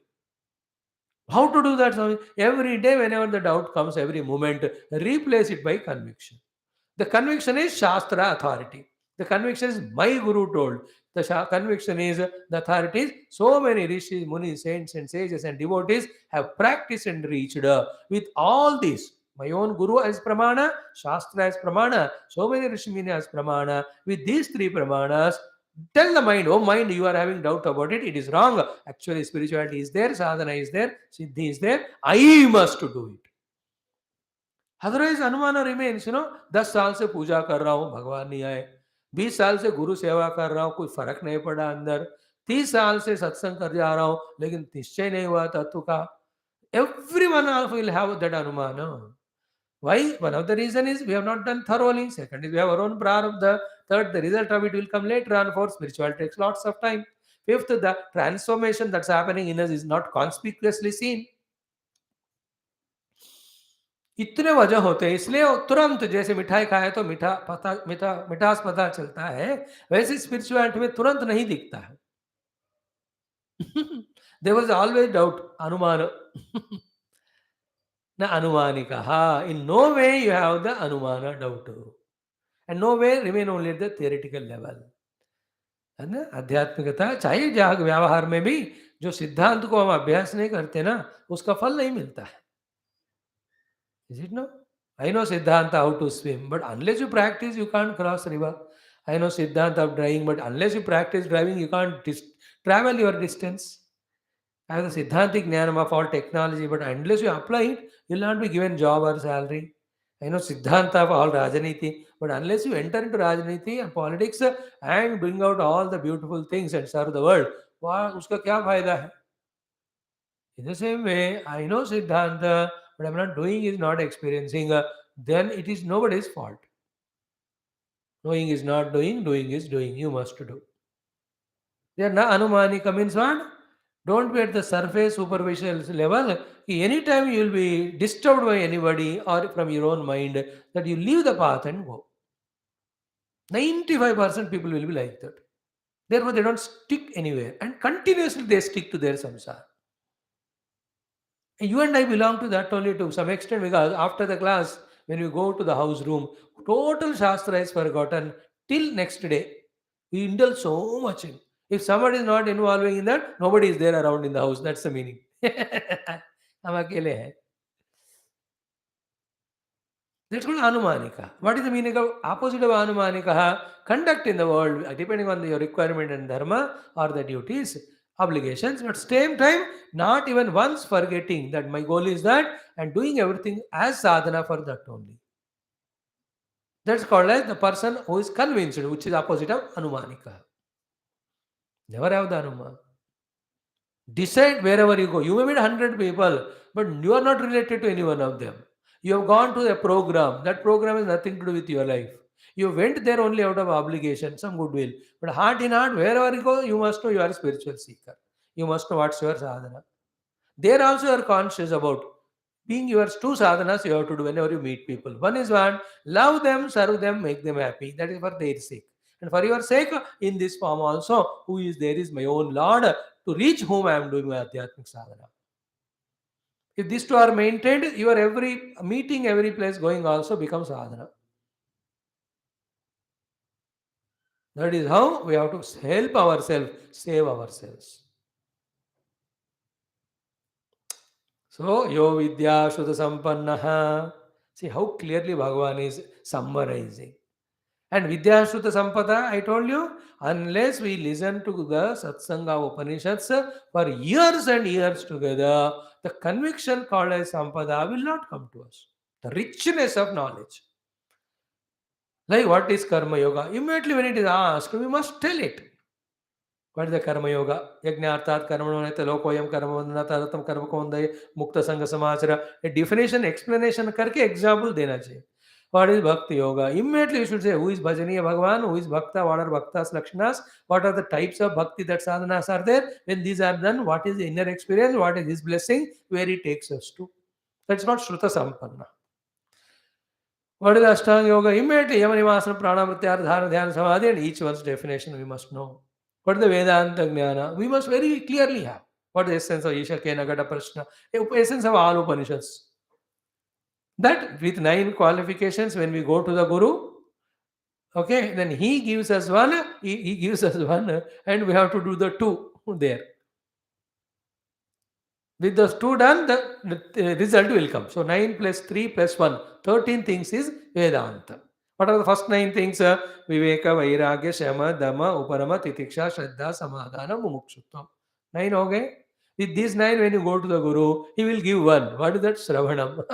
How to do that, Swami? Every day, whenever the doubt comes, every moment, replace it by conviction. The conviction is Shastra authority. The conviction is my Guru told. The conviction is the authorities. So many rishis, munis, saints, and sages and devotees have practiced and reached with all these. My own Guru as Pramana, Shastra as Pramana, so many Rishimuni as Pramana. With these three Pramanas, tell the mind, oh mind, you are having doubt about it, it is wrong. Actually, spirituality is there, sadhana is there, siddhi is there. I must do it. Otherwise अनुमान remains 10 साल से पूजा कर रहा हूँ, भगवान नहीं आए. 20 साल से गुरु सेवा कर रहा हूँ, कोई फर्क नहीं पड़ा अंदर. 30 साल से सत्संग कर जा रहा हूँ, लेकिन निश्चय नहीं हुआ तत्व का. Everyone will have that anumana. Why? One of the reason is we have not done thoroughly. Second is we have our own prarabdha. Third, the result of it will come later on. Fourth, spiritual takes lots of time. Fifth, the transformation that's happening in us is not conspicuously seen. इतने वजह होते हैं, इसलिए तुरंत जैसे मिठाई खाए तो मिठास पता चलता है, वैसे स्पिरिचुअलिटी में तुरंत नहीं दिखता है. देयर वाज ऑलवेज डाउट, अनुमान. न अनुमानिकः. In no way you have the anumana doubt, and no way remain only at the theoretical level. है ना? आध्यात्मिकता चाहिए. जाग व्यवहार में भी जो सिद्धांत को हम अभ्यास नहीं करते ना, उसका फल नहीं मिलता है. Is it no? I know Siddhanta how to swim, but unless you practice, you can't cross river. I know Siddhanta of driving, but unless you practice driving, you can't travel your distance. I have the Siddhantic Jnanam of all technology, but unless you apply it, you'll not be given job or salary. I know Siddhanta of all Rajaniti, but unless you enter into Rajaniti and politics and bring out all the beautiful things and serve the world, uska kya fayda hai? In the same way, I know Siddhanta, but I'm not doing is not experiencing, then it is nobody's fault. Knowing is not doing, doing is doing. You must do. They are na anumanika means what? Don't be at the surface superficial level. Anytime you will be disturbed by anybody or from your own mind, that you leave the path and go. 95% people will be like that. Therefore, they don't stick anywhere and continuously they stick to their samsara. You and I belong to that only to some extent, because after the class, when we go to the house room, total Shastra is forgotten till next day. We indulge so much in. If somebody is not involving in that, nobody is there around in the house. That's the meaning. हम अकेले हैं. That's called anumanika. What is the meaning of opposite of anumanika? Conduct in the world, depending on your requirement and dharma or the duties, obligations, but same time, not even once forgetting that my goal is that and doing everything as sadhana for that only. That's called as the person who is convinced, which is opposite of anumanika. Never have the anuma. Decide wherever you go. You may meet 100 people, but you are not related to any one of them. You have gone to a program. That program has nothing to do with your life. You went there only out of obligation, some goodwill. But heart in heart, wherever you go, you must know you are a spiritual seeker. You must know what's your sadhana. There also you are conscious about being yours. Two sadhanas you have to do whenever you meet people. One is one, love them, serve them, make them happy. That is for their sake. And for your sake, in this form also, who is there is my own Lord, to reach whom I am doing my Adhyatmic sadhana. If these two are maintained, your every meeting, every place going also becomes sadhana. That is how we have to help ourselves, save ourselves. So, yo vidya shuddha sampannaha. See how clearly Bhagavan is summarizing. And vidya shuddha sampada, I told you, unless we listen to the satsanga Upanishads for years and years together, the conviction called as sampada will not come to us. The richness of knowledge. Like what is karma yoga? Immediately when it is asked, we must tell it. What is the karma yoga? Yajnartat karmanonete lokoyam karmanataratam karma kondaye mukta sangha samachara. A definition, explanation karke example dena chahiye. What is bhakti yoga? Immediately you should say who is bhajaniya Bhagavan, who is bhakta, what are bhaktas lakshanas, what are the types of bhakti that sadhanas are there. When these are done, what is the inner experience, what is his blessing, where he takes us to. That's not Shruta Sampanna. What is Ashtanga Yoga? Immediately, Yama Nimasana, Pranamrityar, Dharana, Dhyana, Samadhi, and each one's definition we must know. What is the Vedanta Jnana? We must very clearly have. What is the essence of Isha Kena Gata Prashna? Essence of all Upanishads. That with 9 qualifications, when we go to the Guru, Okay, then he gives us one, he gives us one, and we have to do the two there. With those two done, the result will come. So 9 plus 3 plus 1, 13 things is Vedanta. What are the first 9 things? Viveka, Vairagya, Shama, Dhamma, Uparama, Titiksha, Shraddha, Samadhana, Mumukshutvam. 9, okay? With these 9, when you go to the Guru, he will give one. What is that? Shravanam.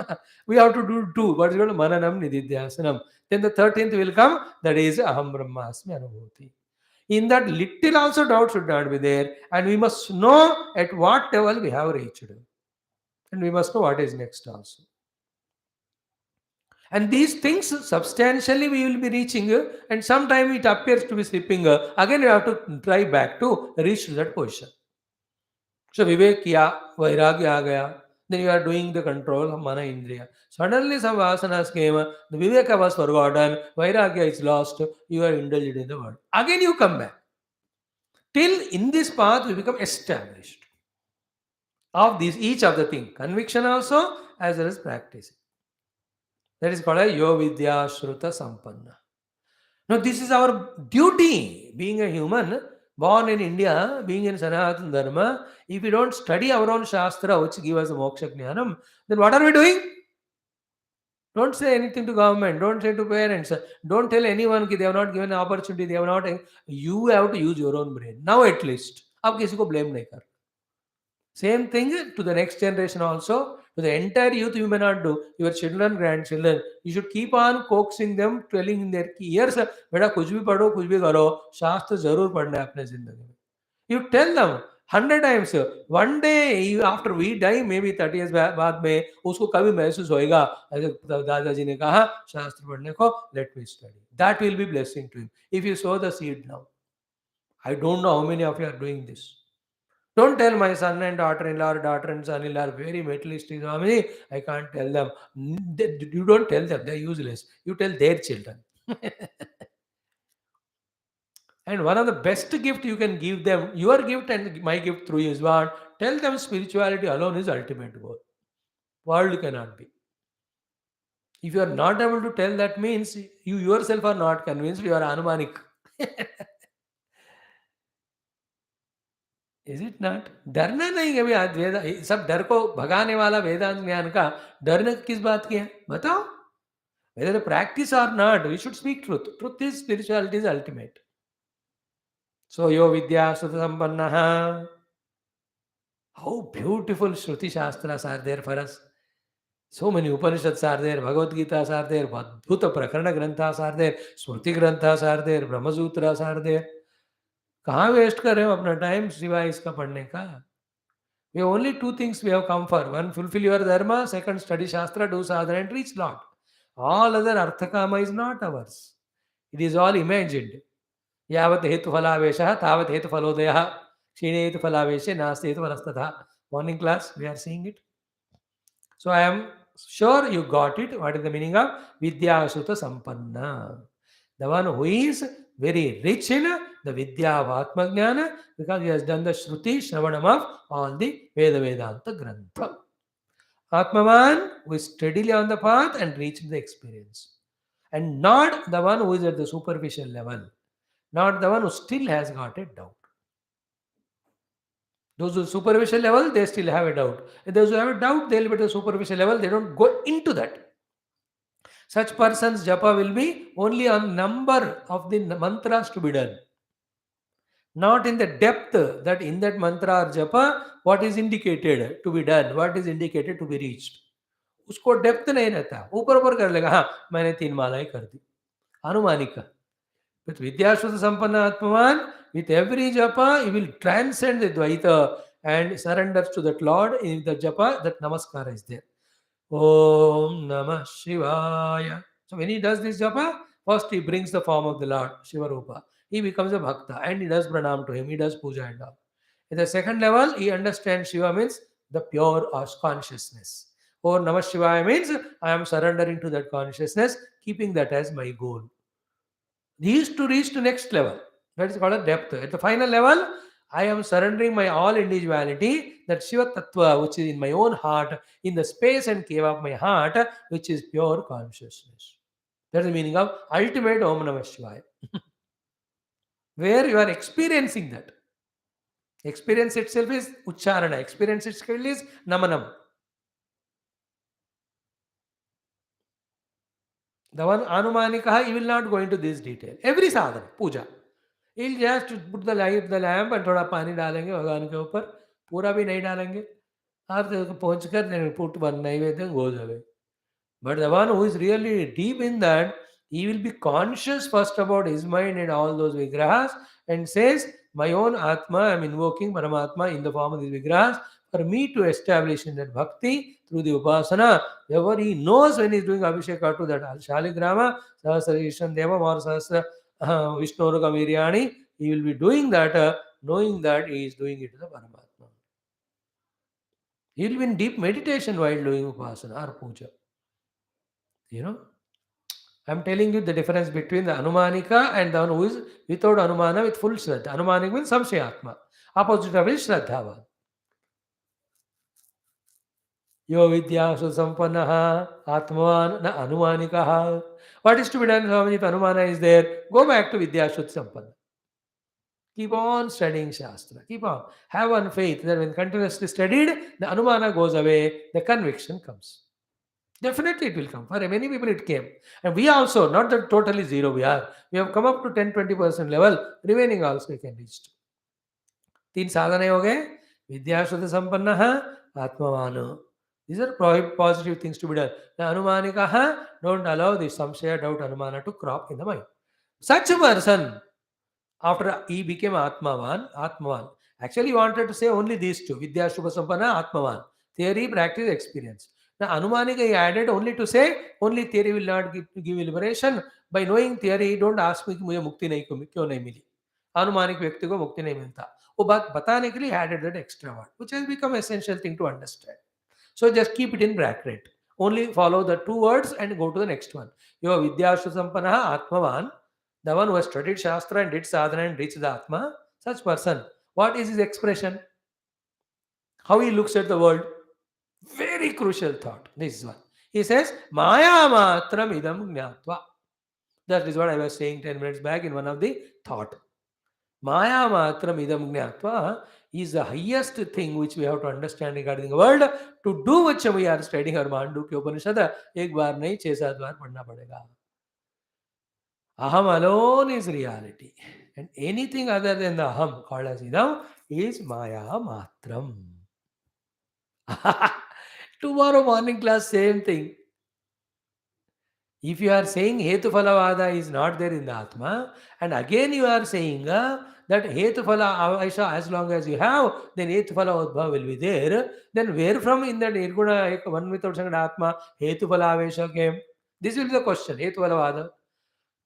We have to do 2. What is called Mananam, Nididhyasanam. Then the 13th will come. That is Aham Brahmasmi Anubhuti. In that little also doubt should not be there, and we must know at what level we have reached, and we must know what is next also. And these things substantially we will be reaching, and sometime it appears to be slipping. Again, we have to try back to reach that position. So Vivek kiya, Vairagya aa gaya, then you are doing the control of Mana Indriya. Suddenly some vasanas came, the Viveka was forgotten, Vairagya is lost, you are indulged in the world. Again you come back. Till in this path we become established of these each of the thing, conviction also as well as practicing. That is called a Yo Vidya Shruta Sampanna. Now this is our duty, being a human, born in India, being in Sanatana Dharma. If we don't study our own Shastra, which give us moksha jnanam, then what are we doing? Don't say anything to government, don't say to parents, don't tell anyone that they have not given an opportunity, they have not. You have to use your own brain. Now at least. आप किसी को blame नहीं कर. Same thing to the next generation also. To the entire youth you may not do. Your children, grandchildren, you should keep on coaxing them, telling in their ears, बेटा कुछ भी पढ़ो, कुछ भी करो, शास्त्र जरूर पढ़ना है अपने जिंदगी में. You tell them 100 times. One day after we die, maybe 30 years बाद में उसको कभी महसूस होएगा, दादाजी ने कहा शास्त्र पढ़ने को, let me study. That will be blessing to him. If you sow the seed now. I don't know how many of you are doing this. Don't tell my son and daughter-in-law or daughter and son-in-law are very materialistic. Swami, I can't tell them. You don't tell them, they're useless. You tell their children. And one of the best gift you can give them, your gift and my gift through you is what? Tell them spirituality alone is ultimate goal. World cannot be. If you are not able to tell, that means you yourself are not convinced, you are anumanik. Is it not? डरना नहीं है आज वेद, सब डर को भगाने वाला वेदांत ज्ञान का डरने किस बात की है बताओ? whether practice or not, we should speak truth. Truth is spirituality is ultimate. So yo vidya sutta sampannaha. How beautiful Shruti Shastras are there for us. So many Upanishads are there, Bhagavad Gitas are there, Adbhuta Prakarana Granthas are there, Smriti Granthas are there, Brahma Sutras are there. कहाँ waste कर रहे हो अपना time सिवाय इसका पढ़ने का? We have only 2 things we have come for. One, fulfill your dharma. Second, study shastra, do sadhana and reach Lord. All other arthakama is not ours. It is all imagined. Yavat hetu phalavesha, tavat hetu phalodaya, shine hetu phalaveshe, nasti hetu phalasthatha. Morning class, we are seeing it. So I am sure you got it. What is the meaning of Vidya Sutta Sampanna? The one who is very rich in the Vidya of Atma Jnana, because he has done the Shruti Shravanam of all the Veda Vedanta Grantha. Atmavan who is steadily on the path and reached the experience. And not the one who is at the superficial level. Not the one who still has got a doubt. Those who superficial level, they still have a doubt. And those who have a doubt, they will be at the superficial level, they don't go into that. Such person's japa will be only on number of the mantras to be done. Not in the depth that in that mantra or japa, what is indicated to be done, what is indicated to be reached. उसको depth नहीं रहता, ऊपर ऊपर कर लेगा, हाँ मैंने 3 मालाएं कर दी, अनुमानिक. With Vidyashuddha Sampanna Atmavan, with every japa, you will transcend the Dvaita and surrender to that Lord. In the japa, that namaskara is there. Om Namah Shivaya. So when he does this japa, first he brings the form of the Lord, Shiva Rupa. He becomes a bhakta and he does pranam to him, he does puja and all. In the second level, he understands Shiva means the pure consciousness. Om Namah Shivaya means I am surrendering to that consciousness, keeping that as my goal. He is to reach to next level. That is called a depth. At the final level, I am surrendering my all individuality, that Shiva Tattva, which is in my own heart, in the space and cave of my heart, which is pure consciousness. That's the meaning of ultimate Om Namah Shivaya. Where you are experiencing that. Experience itself is Ucharana. Experience itself is Namanam. The one Anumanikaha, he will not go into this detail. Every sadhana, puja. He'll just put the light, the lamp and थोड़ा पानी डालेंगे भगवान के ऊपर. पूरा भी नहीं डालेंगे. आप पहुँच कर then put one naivedya goes away. But the one who is really deep in that, he will be conscious first about his mind and all those vigrahas and says, my own Atma, I am invoking Paramatma in the form of these vigrahas for me to establish in that bhakti through the upasana. Therefore, he knows when he is doing Abhisheka to that Shaligrama, Sahasra Devam or Sahasra Vishnu Viryani, he will be doing that, knowing that he is doing it to the Paramatma. He will be in deep meditation while doing upasana or puja. You know, I'm telling you the difference between the Anumanika and the one who is without Anumana with full Shraddha. Anumanika means Samshayatma. Opposite of it is Shraddhava. Yo Vidyasu Sampanaha Atman na Anumanikaha. What is to be done, Swamiji, if Anumana is there? Go back to Vidyashut Sampanna. Keep on studying Shastra. Keep on. Have one faith that when continuously studied, the Anumana goes away, the conviction comes. Definitely it will come. For many people it came. And we also, not that totally zero we are. We have come up to 10-20% level. Remaining also we can reach to. तीन साधने हो गए. Vidya Shuddha Sampannaha Atmavana. These are positive things to be done. The Anumanikaha, don't allow this samshaya, doubt, Anumana to crop in the mind. Such a person, after he became Atmavan. Actually he wanted to say only these two. Vidya Shubha Sampanna, Atmavan. Theory, practice, experience. Now, Anumanika he added only to say, only theory will not give liberation. By knowing theory, don't ask me मुझे मुक्ति नहीं क्यों नहीं मिली. अनुमानिक व्यक्ति को मुक्ति नहीं मिलता. वो बात बताने के लिए added that extra word, which has become essential thing to understand. So just keep it in bracket. Only follow the two words and go to the next one. Yo Vidyashu Sampanaha Atmavan, the one who has studied Shastra and did sadhana and reached the Atma, such person. What is his expression? How he looks at the world? Very crucial thought. This one. He says, Maya matram idam jnatva. That is what I was saying 10 minutes back in one of the thought. Maya matram idam jnatva is the highest thing which we have to understand regarding the world. To do which we are studying our Mandukya Upanishad, ek baar nahi, 6-7 baar padhna padega. Aham alone is reality. And anything other than the aham called as idam is Maya matram. Tomorrow morning class, same thing. If you are saying Hetuphalavada is not there in the Atma, and again you are saying that Hetuphala Avaisha, as long as you have, then Hetuphala Udbhava will be there, then where from in that Nirguna, one without Sangha Atma, Hetuphala Avaisha came? This will be the question, Hetuphalavada.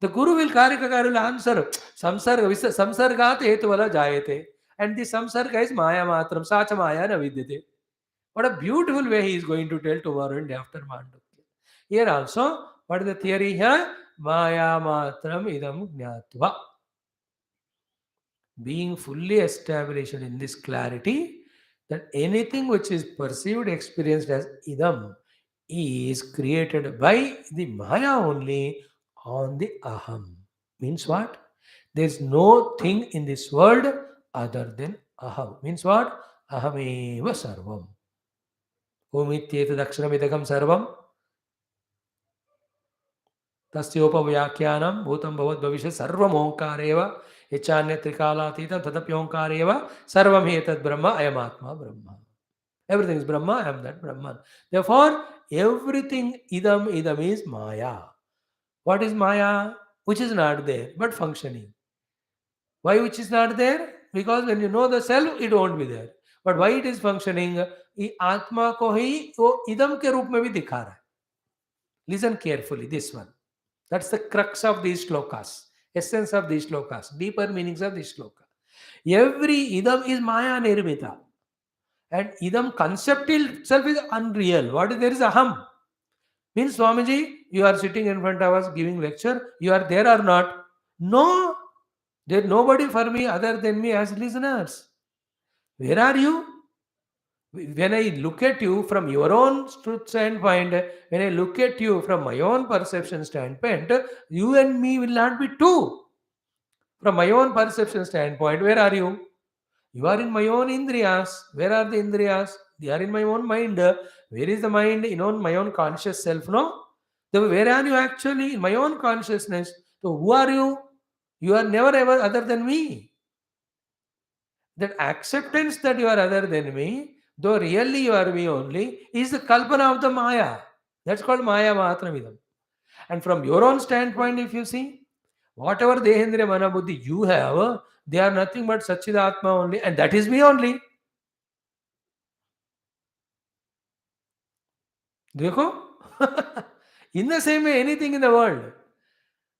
The Guru will Karikakar will answer, Samsargat Hetuphala Jayate. And the Samsarga is Maya Matram, Sacha Maya na Vidyate. What a beautiful way he is going to tell tomorrow and after Mandukya. Here also, what is the theory here? Maya matram idam jnatva. Being fully established in this clarity that anything which is perceived, experienced as idam is created by the Maya only on the aham. Means what? There is no thing in this world other than aham. Means what? Ahameva sarvam. Omityetadaksharamidakam sarvam. तस्योपव्याख्यानं भूतं भवद्भविष्यत् सर्वम् ओंकारेव यच्चान्यत्रिकालातीतं तदप्योंकारेव सर्वं हि एतद् ब्रह्म अयमात्मा ब्रह्म. Everything is Brahma, I am that Brahman. Therefore, everything idam is Maya. What is Maya? Which is not there, but functioning. Why which is not there? Because when you know the self, it won't be there. But why it is functioning? ये आत्मा को ही वो idam के रूप में भी दिखा रहा है. Listen carefully, this one. That's the crux of these shlokas, essence of these shlokas, deeper meanings of this shloka. Every idam is Maya nirmita. And idam concept itself is unreal. What is there is aham. Means Swamiji, you are sitting in front of us giving lecture, you are there or not? No, there is nobody for me other than me as listeners. Where are you? When I look at you from your own truth standpoint, when I look at you from my own perception standpoint, you and me will not be two. From my own perception standpoint, where are you? You are in my own indriyas. Where are the indriyas? They are in my own mind. Where is the mind? In my own conscious self, no? So where are you actually? In my own consciousness. So who are you? You are never ever other than me. That acceptance that you are other than me, though really you are me only, is the kalpana of the Maya. That's called Maya Matramidam. And from your own standpoint, if you see, whatever Dehendriya Mana Buddhi you have, they are nothing but Satchidatma only, and that is me only. Dekho? In the same way, anything in the world.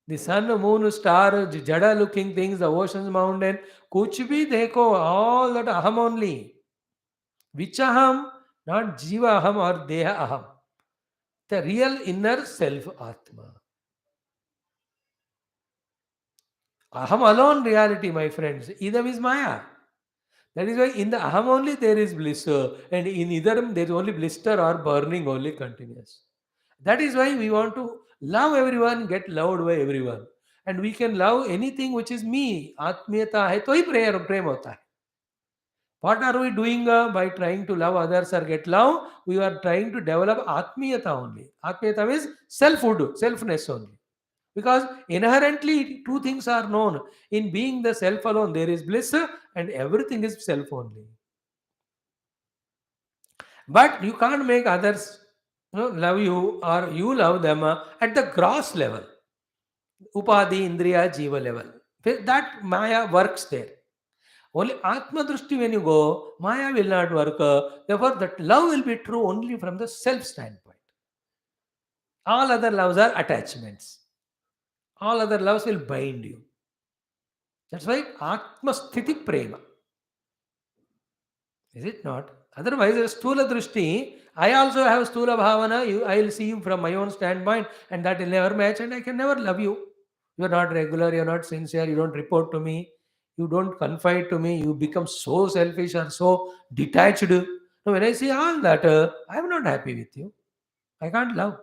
The sun, moon, star, jada looking things, the oceans, mountain, kuch bhi dekho, all that aham only. Which aham? Not jiva aham or deha aham. The real inner self Atma. Aham alone reality, my friends. Idam is Maya. That is why in the aham only there is bliss, and in idaram there is only blister or burning only continuous. That is why we want to love everyone, get loved by everyone. And we can love anything which is me. Atmiyata hai to hi prem hota hai. What are we doing by trying to love others or get love? We are trying to develop Atmiyata only. Atmiyata means selfhood, selfness only. Because inherently two things are known. In being the self alone, there is bliss and everything is self only. But you can't make others love you or you love them at the gross level. Upadhi, Indriya, Jiva level. That Maya works there. Only Atma Drushti, when you go, Maya will not work. Therefore, that love will be true only from the self standpoint. All other loves are attachments. All other loves will bind you. That's why Atma Sthiti Prema. Is it not? Otherwise, Stula Drushti, I also have Stula Bhavana. I will see you from my own standpoint, and that will never match, and I can never love you. You are not regular, you are not sincere, you don't report to me, you don't confide to me, you become so selfish or so detached. Now, when I see all that, I am not happy with you. I can't love.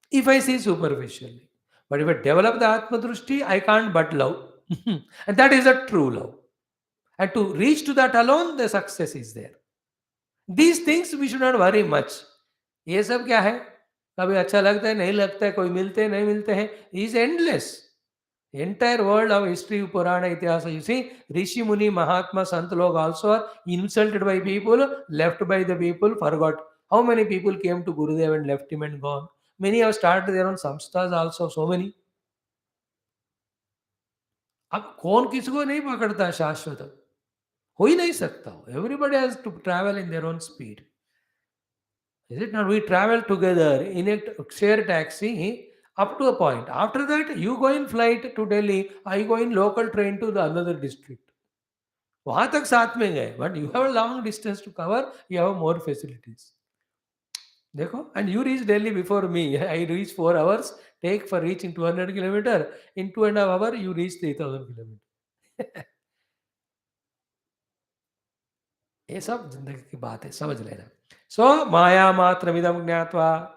If I see superficially. But if I develop the Atma Drushti, I can't but love. And that is a true love. And to reach to that alone, the success is there. These things we should not worry much. ये सब क्या है? कभी अच्छा लगता है, नहीं लगता है, कोई मिलते हैं, नहीं मिलते हैं. Is endless. Entire world of history, Purana, Itihasa, you see, Rishi Muni, Mahatma, Sant Log also are insulted by people, left by the people, forgot. How many people came to Gurudev and left him and gone? Many have started their own samstas also, so many. अब कौन किसी को नहीं पकड़ता है शाश्वत? हो ही नहीं सकता. Everybody has to travel in their own speed. Is it not? We travel together in a share taxi up to a point. After that, you go in flight to Delhi, I go in local train to the another district. वहां तक साथ में गए, but you have a long distance to cover, you have more facilities. देखो, and you reach Delhi before me. I reach 4 hours, take for reaching 200 kilometer. In 2.5 hours, you reach 3,000 kilometer. ये सब जिंदगी की बात है, समझ लेना. So Maya Matramidam Gnatva.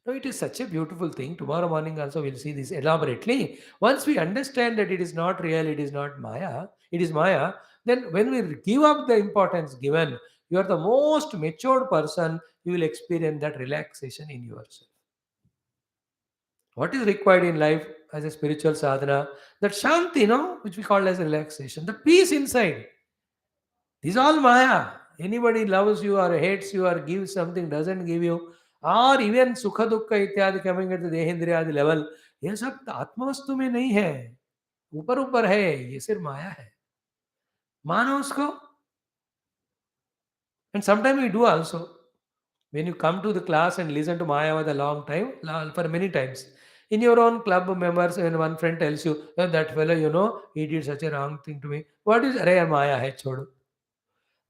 No, it is such a beautiful thing. Tomorrow morning also we'll see this elaborately. Once we understand that it is not real, it is not Maya, it is Maya, then when we give up the importance given, you are the most matured person, you will experience that relaxation in yourself. What is required in life as a spiritual sadhana? That shanti, which we call as relaxation, the peace inside. This is all Maya. Anybody loves you or hates you or gives something, doesn't give you, और even सुख दुख इत्यादि coming at the देहेंद्रियादि level, ये सब आत्मवस्तु में नहीं है, ऊपर ऊपर है, ये सिर्फ माया है. मानो उसको. And sometimes we do also. When you come to the class and listen to Maya for a long time, for many times, in your own club members, when one friend tells you, "Oh, that fellow, he did such a wrong thing to me." What is Arey Maya hai chodo?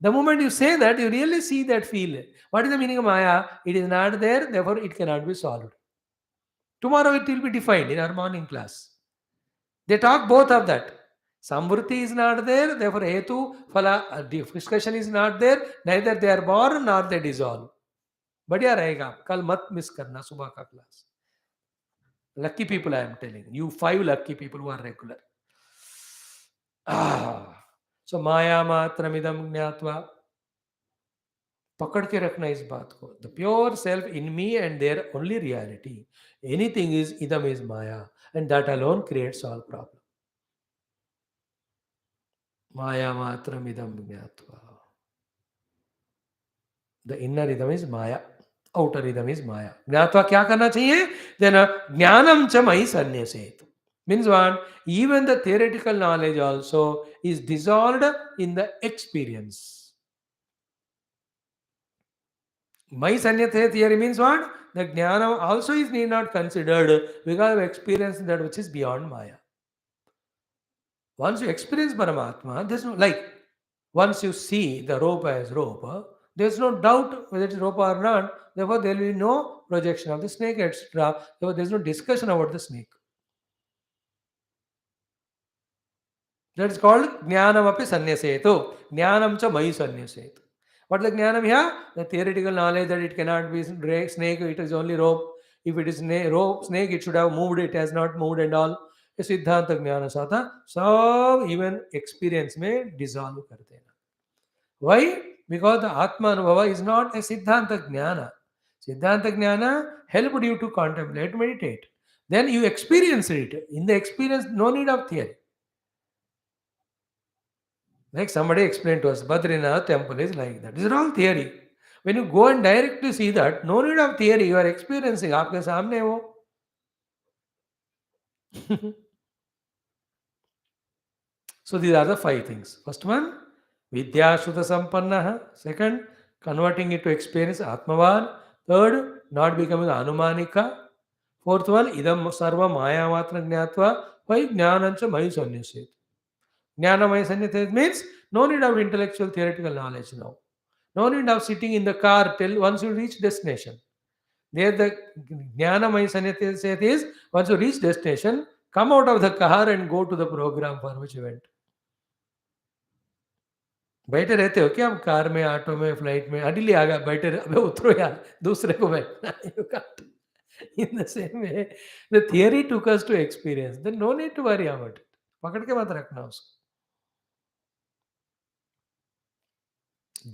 The moment you say that, you really see that feel. What is the meaning of Maya? It is not there, therefore it cannot be solved. Tomorrow it will be defined in our morning class. They talk both of that. Samvriti is not there, therefore hetu, phala, discussion is not there, neither they are born nor they dissolve. बढ़िया रहेगा, कल मत miss करना सुबह का class. Lucky people I am telling you, 5 lucky people who are regular. So माया मात्रमिदं ज्ञात्वा, पकड़ के रखना इस बात को. The pure self in me and their only reality. Anything is idam is maya, and that alone creates all problem. Maya matram idam jnatva. The inner idam is maya, outer idam is maya. Jnatva क्या करना चाहिए? Then ज्ञानम च मयि सन्न्यसेतु. Means what? Even the theoretical knowledge also is dissolved in the experience. My sanyate theory means what? The jnana also is need not considered because of experience that which is beyond Maya. Once you experience Paramatma, there's no, like, once you see the rope as rope, there's no doubt whether it's rope or not. Therefore, there will be no projection of the snake, etc. Therefore, there's no discussion about the snake. That is called jnanam api sanyasetu. Jnanam cha mayi sanyasetu. What is the jnanam here? The theoretical knowledge that it cannot be snake, it is only rope. If it is snake, it should have moved, it has not moved and all. ये सिद्धांत ज्ञान साथा सब even experience में dissolve कर देना. Why? Because the Atma Anubhava is not a Siddhanta Jnana. Siddhanta Jnana helped you to contemplate, meditate. Then you experience it. In the experience, no need of theory. Like somebody explained to us, Badrinath temple is like that. This is all theory. When you go and directly see that, no need of theory, you are experiencing. आपके सामने है वो. So these are the 5 things. First one, Vidya Shuddha Sampannaha. Second, converting it to experience Atmavan. Third, not becoming Anumanika. Fourth one, Idam Sarva Maya Matra Jnatva. 5, Jnanancha Mahi Sanyasit. Jnana Mahi Sanyasit means no need of intellectual theoretical knowledge now. No need of sitting in the car till once you reach destination. There the Jnana Mahi Sanyasit is once you reach destination, come out of the car and go to the program for which you went. बैठे रहते हो क्या आप car में, auto में, flight में? अडिली आ गया, बैठे अबे उतरो यार, दूसरे को बैठना. You can't. In the same way, the theory took us to experience. Then no need to worry about it. पकड़ के मत रखना उसको.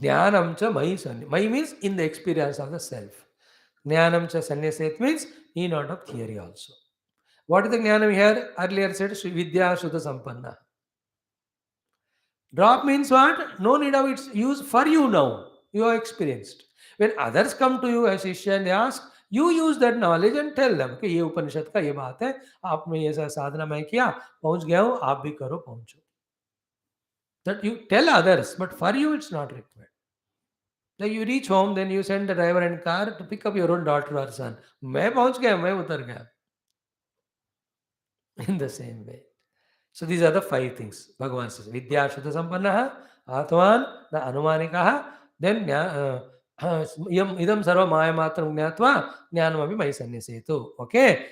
ज्ञानम च मयि सन्नि. मयि means in the experience of the self. ज्ञानम च सन्न्यसेत means need not of theory also. What is the jnanam here? Earlier said Vidya Shuddha Sampanna. Drop means what? No need of its use for you now. You are experienced. When others come to you as Shishya and they ask, you use that knowledge and tell them कि ये उपनिषद का ये बात है, आपने ये साधना मैं किया, पहुंच गया हूं, आप भी करो, पहुंचो. That you tell others, but for you it's not required. Like you reach home, then you send the driver and car to pick up your own daughter or son. मैं पहुंच गया, मैं उतर गया. In the same way. So these are the 5 things. Bhagavan says, Vidya Shuddha Sampannaha, Atman, the Anumanikaha, then idam sarva maya matram jnatva, jnanamapi mahi sanyasetu. Okay?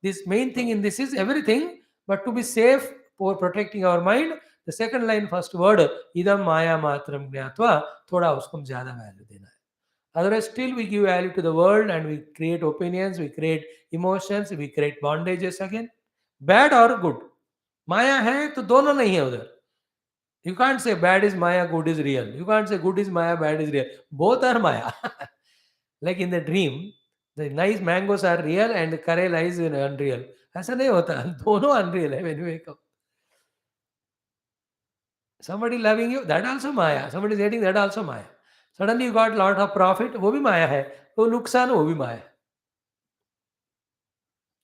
This main thing in this is everything, but to be safe for protecting our mind, the second line, first word, idam maya matram jnatva, thoda usko zyada value dena hai. Otherwise, still we give value to the world and we create opinions, we create emotions, we create bondages again. Bad or good? माया है तो दोनों नहीं है उधर. You can't say bad is Maya, good is real. You can't say good is Maya, bad is real. Both are Maya. Like in the dream, the nice mangoes are real and the curry lies in unreal. ऐसा नहीं होता, दोनों unreal है when you wake up. Somebody loving you, that also Maya. Somebody is hating, that also Maya. Suddenly you got lot of profit, वो भी माया है. वो नुकसान, वो भी माया है.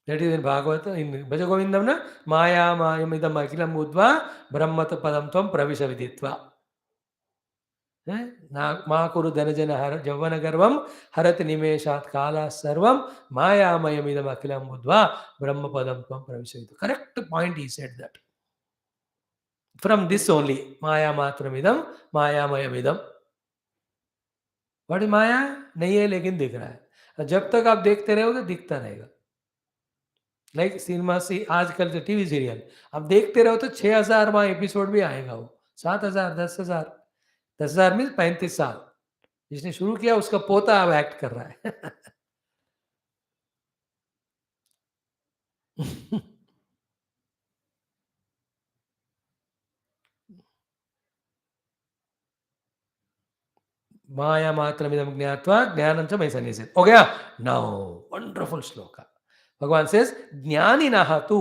That is in Bhagavata, in Bhajagovindam, na Maya Mayamidam Akilam Udva Brahmata Padam Tvam Pravisha Viditva. Ma Kuru Dhanajana Javana Garvam Harat Nimeshat Kala Sarvam Maya Mayamidam Akilam Udva Brahma Padam Tvam Pravisha Viditva. Correct point he said that. From this only, Maya Matramidam, Maya Mayamidam. What is Maya? नहीं है लेकिन दिख रहा है. जब तक आप देखते रहोगे दिखता रहेगा. लाइक सिनेमा से आजकल जो टीवी सीरियल अब देखते रहो तो 6000वां एपिसोड भी आएगा वो 7000 10,000 10,000 मीन 35 साल जिसने शुरू किया उसका पोता अब एक्ट कर रहा है माया मात्रमिदं ज्ञात्वा ज्ञानं च मयि सन्निधत्ते हो गया नाउ वंडरफुल श्लोका भगवान सेज ज्ञानिनः तू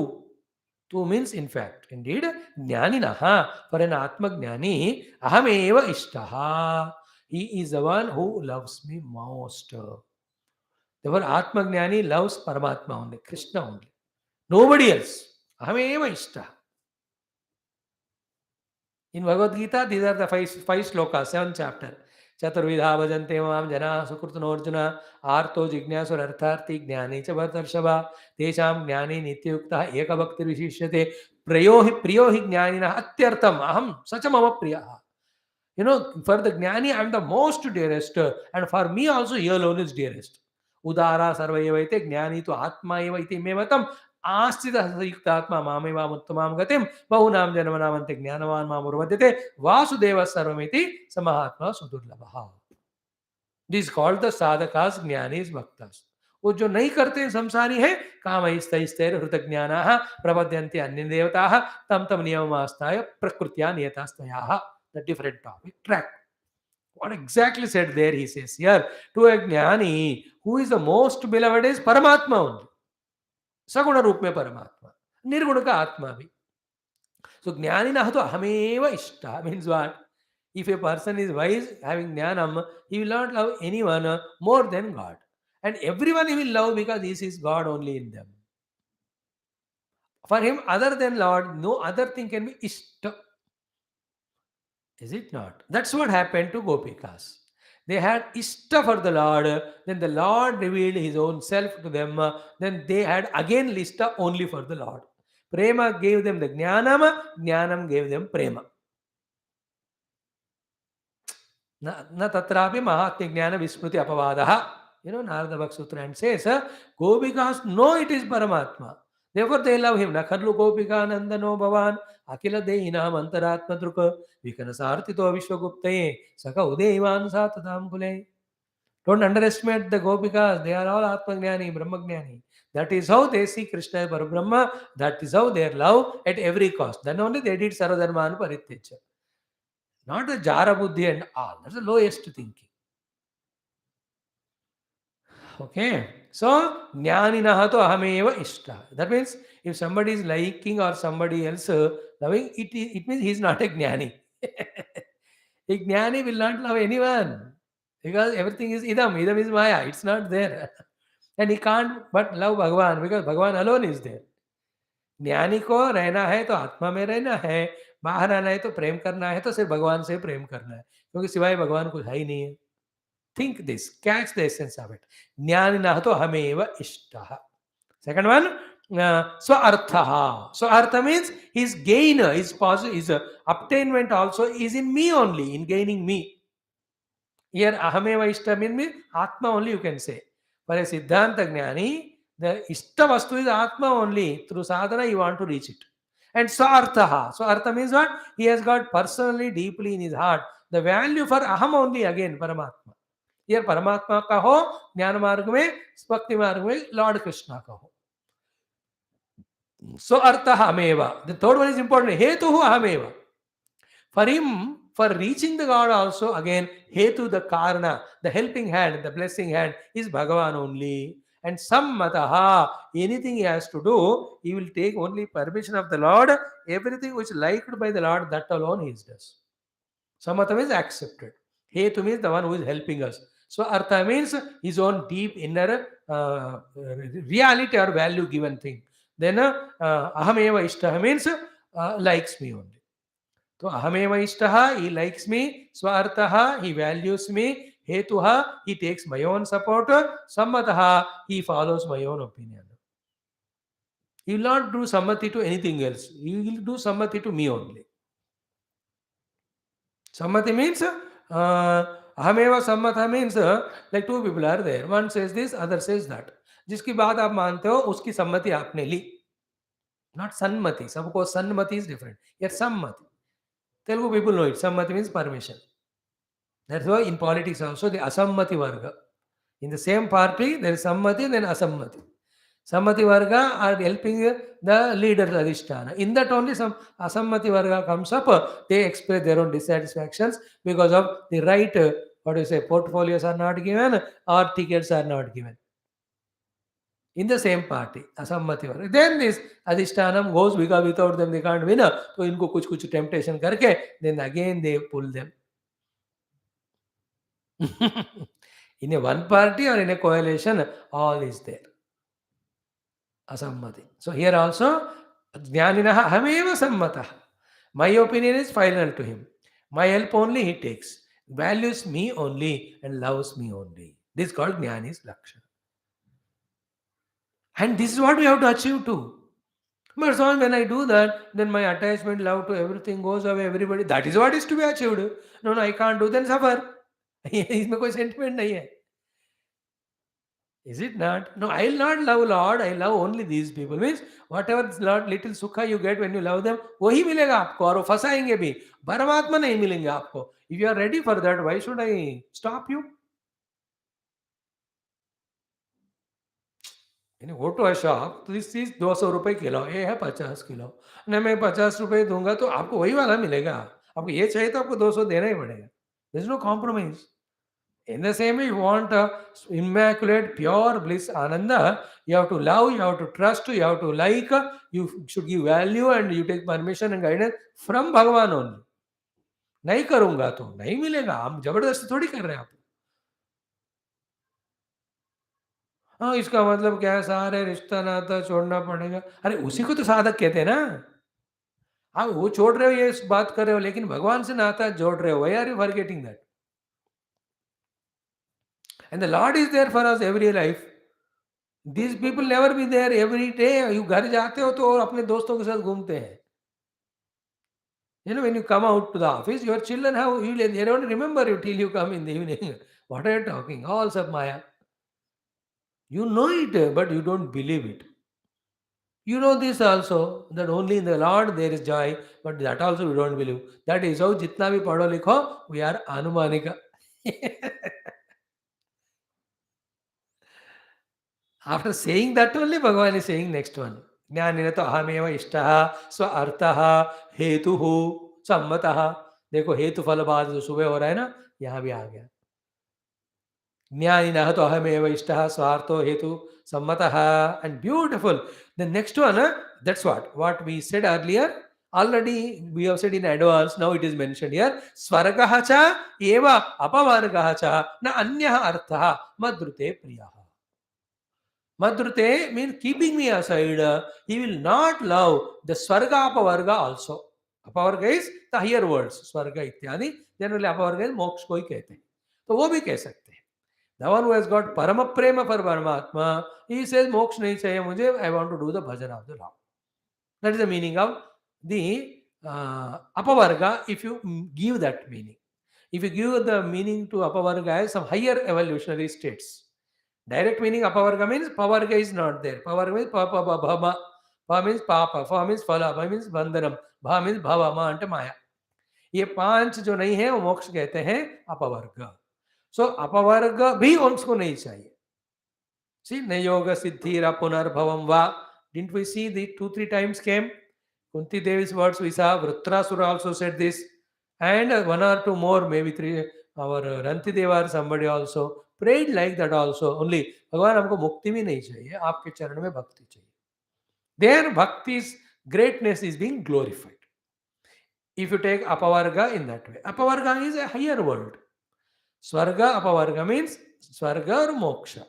means in fact indeed ज्ञानिनः for an atmajnani ahameva ishtaha he is the one who loves me most therefore atmajnani loves paramatma only krishna only nobody else ahameva ishtaha. In Bhagavad Gita, these are the five slokas, 7th chapter. Chaturvidha bhajante mam jana sukrutano arjuna arto jignasur artharti jnani cha bhartarshava tesham jnani nityukta eka bhakti vishishyate priyo hi jnanina atyartam aham sacha mama priyaha. You know, for the jnani, I am the most dearest, and for me also he alone is dearest. Udara sarvayavaite jnani tu atma eva iti mevatam आस्थितः युक्तात्मा मामेवामुत्तमां गतिं बहूनां जन्मनामन्ते ज्ञानवान् मां प्रपद्यते वासुदेवः सर्वमिति स महात्मा सुदुर्लभः. This called the साधकास ज्ञानीस भक्तास. वो जो नहीं करते संसारी है कामैस्तैस्तैर हृतज्ञानाः प्रपद्यन्ते अन्य देवताः तम तम नियममास्ताय प्रकृत्या नियतास्तयाः. The different topic track. What exactly said there? He says here, to a jnani, who is the most beloved is Paramatma only. सगुण रूप में परमात्मा निर्गुण का आत्मा भी. So jnanina to ahameva ishta means what? If a person is wise, having jnanam, he will not love anyone more than God. And everyone he will love because this is God only in them. For him, other than Lord, no other thing can be ishta. Is it not? That's what happened to Gopikas. They had ishta for the Lord, then the Lord revealed his own self to them, then they had again lista only for the Lord. Prema gave them the jnanam, jnanam gave them prema. Na tatrapi mahatma jnana vismruti apavadaha. You know, Narada Bhakti Sutra and says, Gopikas know it is Paramatma. Therefore they love him. Nakharlu Gopika Nandano Bhavan Akila Dehinam Antaratma Druka Vikanasartito Vishwaguptaye Saka Udevan Satadam Kule. Don't underestimate the Gopikas. They are all Atmajnani, Brahmajnani. That is how they see Krishna Parabrahma. That is how they love at every cost. Then only they did Sarvadharman Parityaja. Not the Jara Buddhi and all. That's the lowest thinking. Okay. So, jnaninaha to ahameva ishta. That means if somebody is liking or somebody else loving, it means he is not a jnani. A jnani will not love anyone because everything is idam. Idam is maya. It's not there. And he can't but love Bhagavan because Bhagavan alone is there. ज्ञानी को रहना है तो आत्मा में रहना है, बाहर आना है तो प्रेम करना है तो सिर्फ भगवान से प्रेम करना है क्योंकि सिवाय भगवान कुछ है ही नहीं है. Think this, catch the essence of it. Jnanina to hameva ishtaha. Second one, swarthaha. Swartha means his gain, his obtainment also is in me only, in gaining me. Here ahameva ishta means atma only you can say. For a Siddhanta Jnani, the ishta vastu is atma only. Through sadhana you want to reach it. And swarthaha. Swartha means what? He has got personally, deeply in his heart the value for aham only again, Paramatma. Here परमात्मा का हो, ज्ञान मार्ग में, भक्ति मार्ग में Lord Krishna का हो. So artha hameva. The third one is important. Hetu hameva. For him, for reaching the God also, again, hetu, the karana, the helping hand, the blessing hand, is Bhagavan only. And sammataha, anything he has to do, he will take only permission of the Lord. Everything which is liked by the Lord, that alone he does. Sammata means accepted. Hetu means the one who is helping us. So artha means his own deep inner reality or value given thing. Then ahameva ishtaha means likes me only. So ahameva ishtaha, he likes me. Swartaha, he values me. Hetuha, he takes my own support. Sammataha, he follows my own opinion. He will not do sammati to anything else. He will do sammati to me only. Sammati means ahameva sammata means like two people are there. One says this, other says that. जिसकी बात आप मानते हो उसकी सम्मति आपने ली, not Sanmati. सबको Sanmati is different, yet सम्मति. Telugu people know it. Sammati means permission. That's why in politics also the asammati varga. In the same party there is sammati and then asammati. Sammati varga are helping the leader adhisthana. In that only some asammati varga comes up. They express their own dissatisfactions because of the right, what do you say, portfolios are not given or tickets are not given. In the same party, asammati varga. Then this adhishthanam goes because without them they can't win. So inko kuch temptation karke, then again they pull them. In a one party or in a coalition, all is there. Asammati. So here also, jnaninaha ahameva sammatah. My opinion is final to him. My help only he takes. Values me only and loves me only. This is called jnani's lakshana. And this is what we have to achieve too. But so when I do that, then my attachment, love to everything goes away, everybody. That is what is to be achieved. No, I can't do, then suffer. इसमें कोई sentiment नहीं है. Is it not? No, I will not love Lord. I love only these people. Means whatever Lord little sukha you get when you love them, वही मिलेगा आपको और वो फंसाएंगे भी. परमात्मा नहीं मिलेंगे आपको. If you are ready for that, why should I stop you? When you go to a shop, this is 200 रुपए किलो, ये है 50 किलो. नहीं मैं 50 रुपए दूंगा तो आपको वही वाला मिलेगा. आपको ये चाहिए तो आपको 200 देना ही पड़ेगा. There is no compromise. In the same way, you want immaculate, pure bliss, ananda, you have to love, you have to trust, you have to like, you should give value and you take permission and guidance from Bhagavan only. नहीं करूंगा तो नहीं मिलेगा. हम जबरदस्ती थोड़ी कर रहे हैं आप. हाँ, इसका मतलब क्या है, सारे रिश्ता नाता छोड़ना पड़ेगा. अरे उसी को तो साधक कहते हैं ना. आप वो छोड़ रहे हो, ये बात कर रहे हो, लेकिन भगवान से नाता जोड़ रहे हो. Why are you forgetting that? And the Lord is there for us every life. These people never be there every day. You घर जाते हो तो और अपने दोस्तों के साथ घूमते हैं. You know, when you come out to the office, your children have, they don't remember you till you come in the evening. What are you talking? All sub Maya. You know it, but you don't believe it. You know this also, that only in the Lord there is joy, but that also we don't believe. That is how jitna bhi padho likho, we are anumanika. After saying that only, Bhagavan is saying next one. ज्ञानेन तो अहमेव इष्टः स्व अर्थः हेतुः सम्मतः. देखो हेतु फल बाद जो सुबह हो रहा है ना, यहाँ भी आ गया. ज्ञानिनः तो अहमेव इष्टः स्वार्थो हेतु सम्मतः. And beautiful. The next one, that's what we said earlier. Already we have said in advance. Now it is mentioned here. Swargah cha eva apavargah cha na anyah arthah madrute priyah. Madrute means keeping me aside. He will not love the Swarga Apavarga also. Apavarga is the higher words. Swarga ityadi. Generally Apavarga is moksha को ही कहते हैं. तो वो भी कह सकते हैं. The one who has got Parama Prema for Paramatma, he says moksha नहीं चाहिए मुझे. I want to do the bhajan of the Lord. That is the meaning of the Apavarga. If you give that meaning, if you give the meaning to Apavarga as some higher evolutionary states. Direct meaning apavarga means pavarga is not there. Pavarga means papa bhama. Pa means papa. Fa means phala. Bha means bandhanam. Bha means bhava. Ma ante maya. ये पांच जो नहीं है वो मोक्ष कहते हैं अपवर्ग. सो अपवर्ग भी उसको नहीं चाहिए. See, nayoga siddhira punarbhavam va. Didn't we see the 2-3 times came? Kunti Devi's words we saw. Vritrasura also said this. And 1 or 2 more, maybe 3. Our Rantideva or somebody also prayed like that also. Only भगवान हमको मुक्ति भी नहीं चाहिए, आपके चरण में भक्ति चाहिए. Their bhakti's greatness is being glorified. If you take apavarga in that way, apavarga is a higher world. Swarga apavarga means swarga or moksha.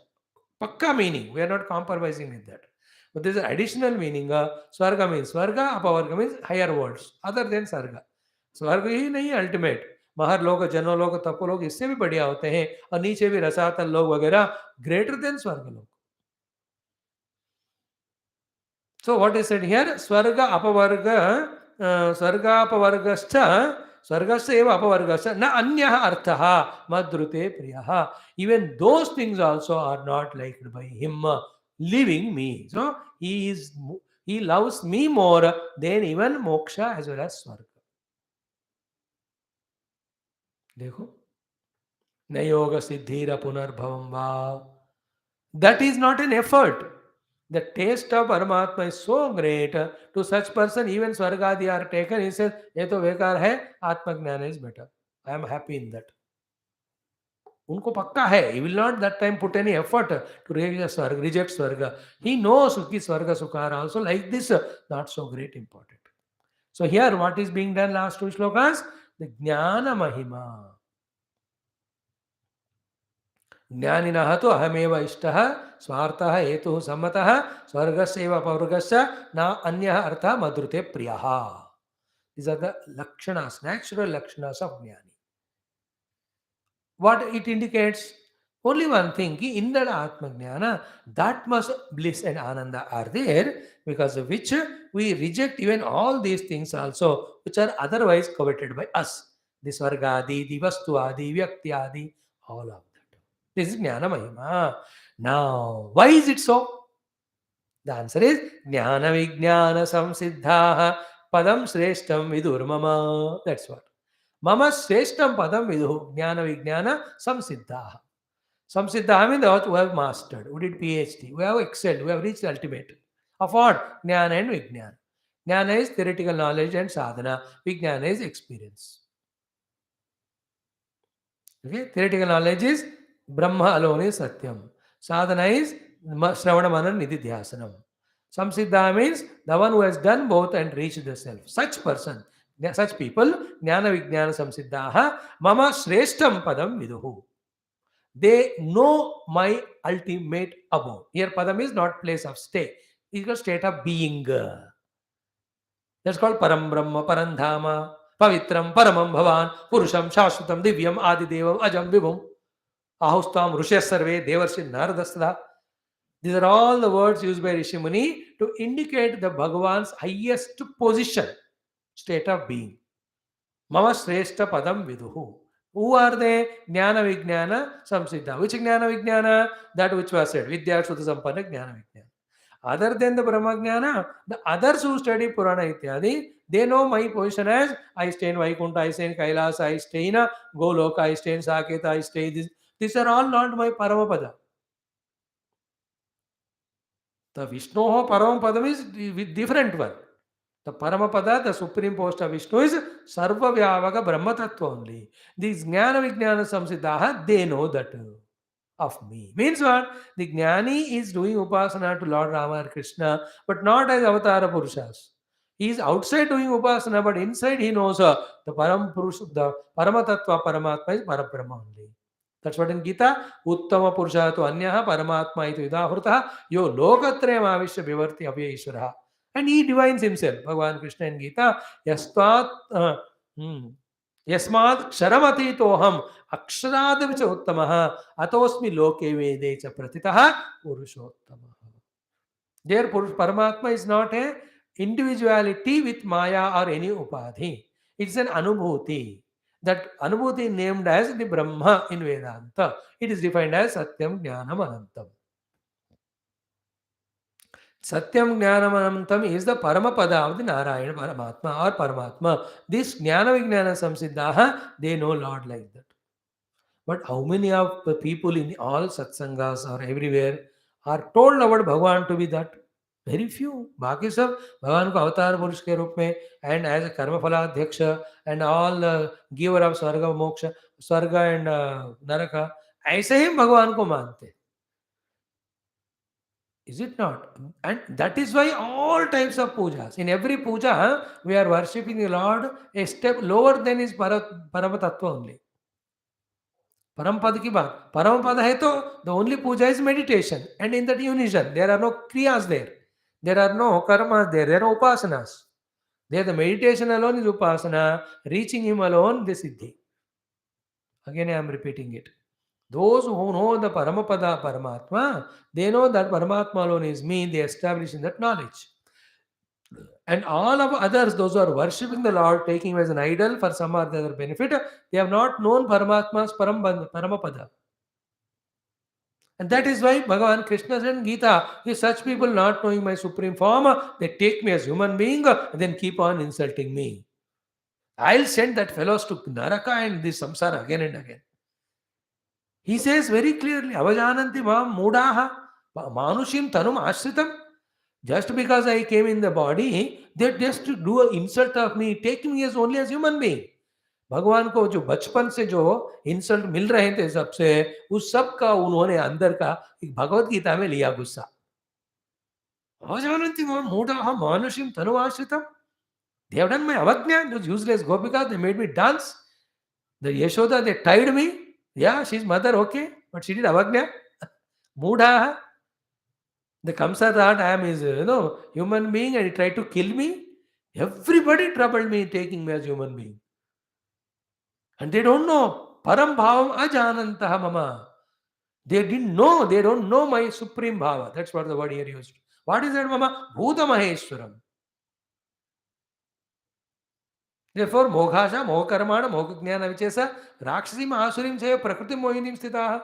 Pakka meaning. We are not compromising with that. But there is an additional meaning. Swarga means swarga, apavarga means higher worlds other than sarga. स्वर्ग ही नहीं ultimate. महर लोग, जनोलोक, तपोलोक इससे भी बढ़िया होते हैं. और नीचे भी रसातल लोग वगैरह ग्रेटर देन स्वर्ग लोग. So what is said here? Swarga apavarga, swargapavarscha, swargascha eva apavargascha, na anyah arthaha madrute priyaha. Even those things also are not liked by him. living me. So he loves me more than even moksha as well as swarga. देखो, न योग सिद्धिर पुनर्भवम va. That is not an effort. The taste of Paramatma is so great. To such person, even Swargadi are taken. He says, "ये तो बेकार है, आत्मज्ञान is better." I am happy in that. उनको पक्का है. He will not that time put any effort to reject Swarga. He knows कि Swarga Sukha are also like this, not so great important. So here, what is being done last two shlokas? The Jnana Mahima. ज्ञानिनः तु अहमेव इष्टः स्वार्थः हेतुः सम्मतः स्वर्गस्यैव पौर्गस्य न अन्यः अर्थः मधुरते प्रियः. These are the lakshanas, natural lakshanas of jnani. What it indicates? Only one thing, ki in that atma jnana, that much bliss and ananda are there, because of which we reject even all these things also, which are otherwise coveted by us. The swargadi, the vastu adi, vyakti adi, all of that. This is jnana mahima. Now, why is it so? The answer is jnana vijnana samsiddhaha padam shreshtam vidur mama. That's what. Mama shreshtam padam viduhu jnana vijnana samsiddhaha. Samsiddhaha means that we have mastered. We did PhD. We have excelled. We have reached the ultimate. Of what? Jnana and vijnana. Jnana is theoretical knowledge and sadhana. Vijnana is experience. Okay? Theoretical knowledge is Brahma alone is Satyam. Sadhana is Shravana Manan Nididhyasanam. Samsiddha means the one who has done both and reached the self. Such person, such people, Jnana Vijnana Samsiddhaha Mama Shreshtam Padam Viduhu. They know my ultimate abode. Here Padam is not place of stay. It is a state of being. That's called Param Brahma, Parandhama, Pavitram, Paramam Bhavan, Purusham, Shashvatam, Divyam, Adidevam, Ajam Vibhum, Ahustam, Rushya Sarve, Devarshi, Naradastada. These are all the words used by Rishi Muni to indicate the Bhagavan's highest position, state of being. Mama Shrestha Padam Viduhu. Who are they? Jnana Vijnana Samsiddha. Which Jnana Vijnana? That which was said. Vidya Shuddha Sampanna Jnana Vijnana. Other than the Brahmajnana, the others who study Purana Ityadi, they know my position as I stay in Vaikuntha, I stay in Kailasa, I stay in Goloka, I stay in Saketa, I stay in this. These are all not my Paramapada. The Vishnu Paramapadam is different one. The Paramapada, the supreme post of Vishnu is Sarva Vyavaga Brahma Tattva only. These Jnana Vijnana Samsiddhaha, they know that of me. Means what? The Jnani is doing Upasana to Lord Rama and Krishna, but not as Avatara Purushas. He is outside doing Upasana, but inside he knows the Param Purusha, the Paramatatva Paramatma is Parabrahma only. That's what in Gita, Uttama Purusha to Anyaha Paramatma itu Idahurtaha, Yo Lokatrayam Avishya Vivarti Abhya Ishvaraha. And he divines himself. Bhagavan Krishna in Gita, Yasmat Ksharamati toham Akshradavacha Uttamaha Atosmi Loke Vedecha Pratitaha Purushottamaha. There Paramatma is not a individuality with Maya or any Upadhi. It's an Anubhuti. That Anubhuti named as the Brahma in Vedanta. It is defined as Satyam Jnanam Anantam. Satyam Jnanam Anantam is the Paramapada of the Narayana Paramatma or Paramatma. This Jnana Vijnana Samsiddhaha, they know Lord like that. But how many of the people in all satsangas or everywhere are told about Bhagavan to be that? Very few. बाकी सब भगवान को अवतार पुरुष के रूप में and as a कर्मफला अध्यक्ष and all the giver of स्वर्ग मोक्ष स्वर्ग and नरक ऐसे ही भगवान को मानते. Is it not? And that is why all types of pujas. In every puja, we are worshipping the Lord a step lower than his Paramatatva only. Parampad ki baat. Parampad hai to the only puja is meditation. And in that unison, there are no kriyas there. There are no karmas there. There are no upasanas. There the meditation alone is upasana. Reaching him alone, the siddhi. Again, I am repeating it. Those who know the Paramapada Paramatma, they know that Paramatma alone is me, they establish in that knowledge. And all of others, those who are worshipping the Lord, taking him as an idol for some other benefit, they have not known Paramatma's Paramapada. And that is why Bhagavan Krishna said in Gita, if such people not knowing my supreme form, they take me as human being and then keep on insulting me. I'll send that fellows to Naraka and this samsara again and again. He says very clearly, Avajananti mam mudaha manushim tanum ashritam. Just because I came in the body, they just do an insult of me, taking me as only as human being. भगवान को जो बचपन से जो insult मिल रहे थे सबसे, उस सब का उन्होंने अंदर का एक भगवत गीता में लिया गुस्सा. अवजानन्ति मूढ़ाः मानुषीं तनुमाश्रितम्. They have done my avagnya, those useless gopikas, they made me dance. The Yashoda, they tied me. Yeah, she's mother, okay, but she did avagnya. Moodha. The Kamsa thought I am his, human being and he tried to kill me. Everybody troubled me, taking me as human being. And they don't know. Param bhavam ajanantah mama. They didn't know. They don't know my supreme bhava. That's what the word here used. What is that, mama? Bhuta Maheshwaram. Therefore, moghasha, mohakarmana, mohajnana vichesa, rakshasim asurim chaya prakritim mohinim sthitaha.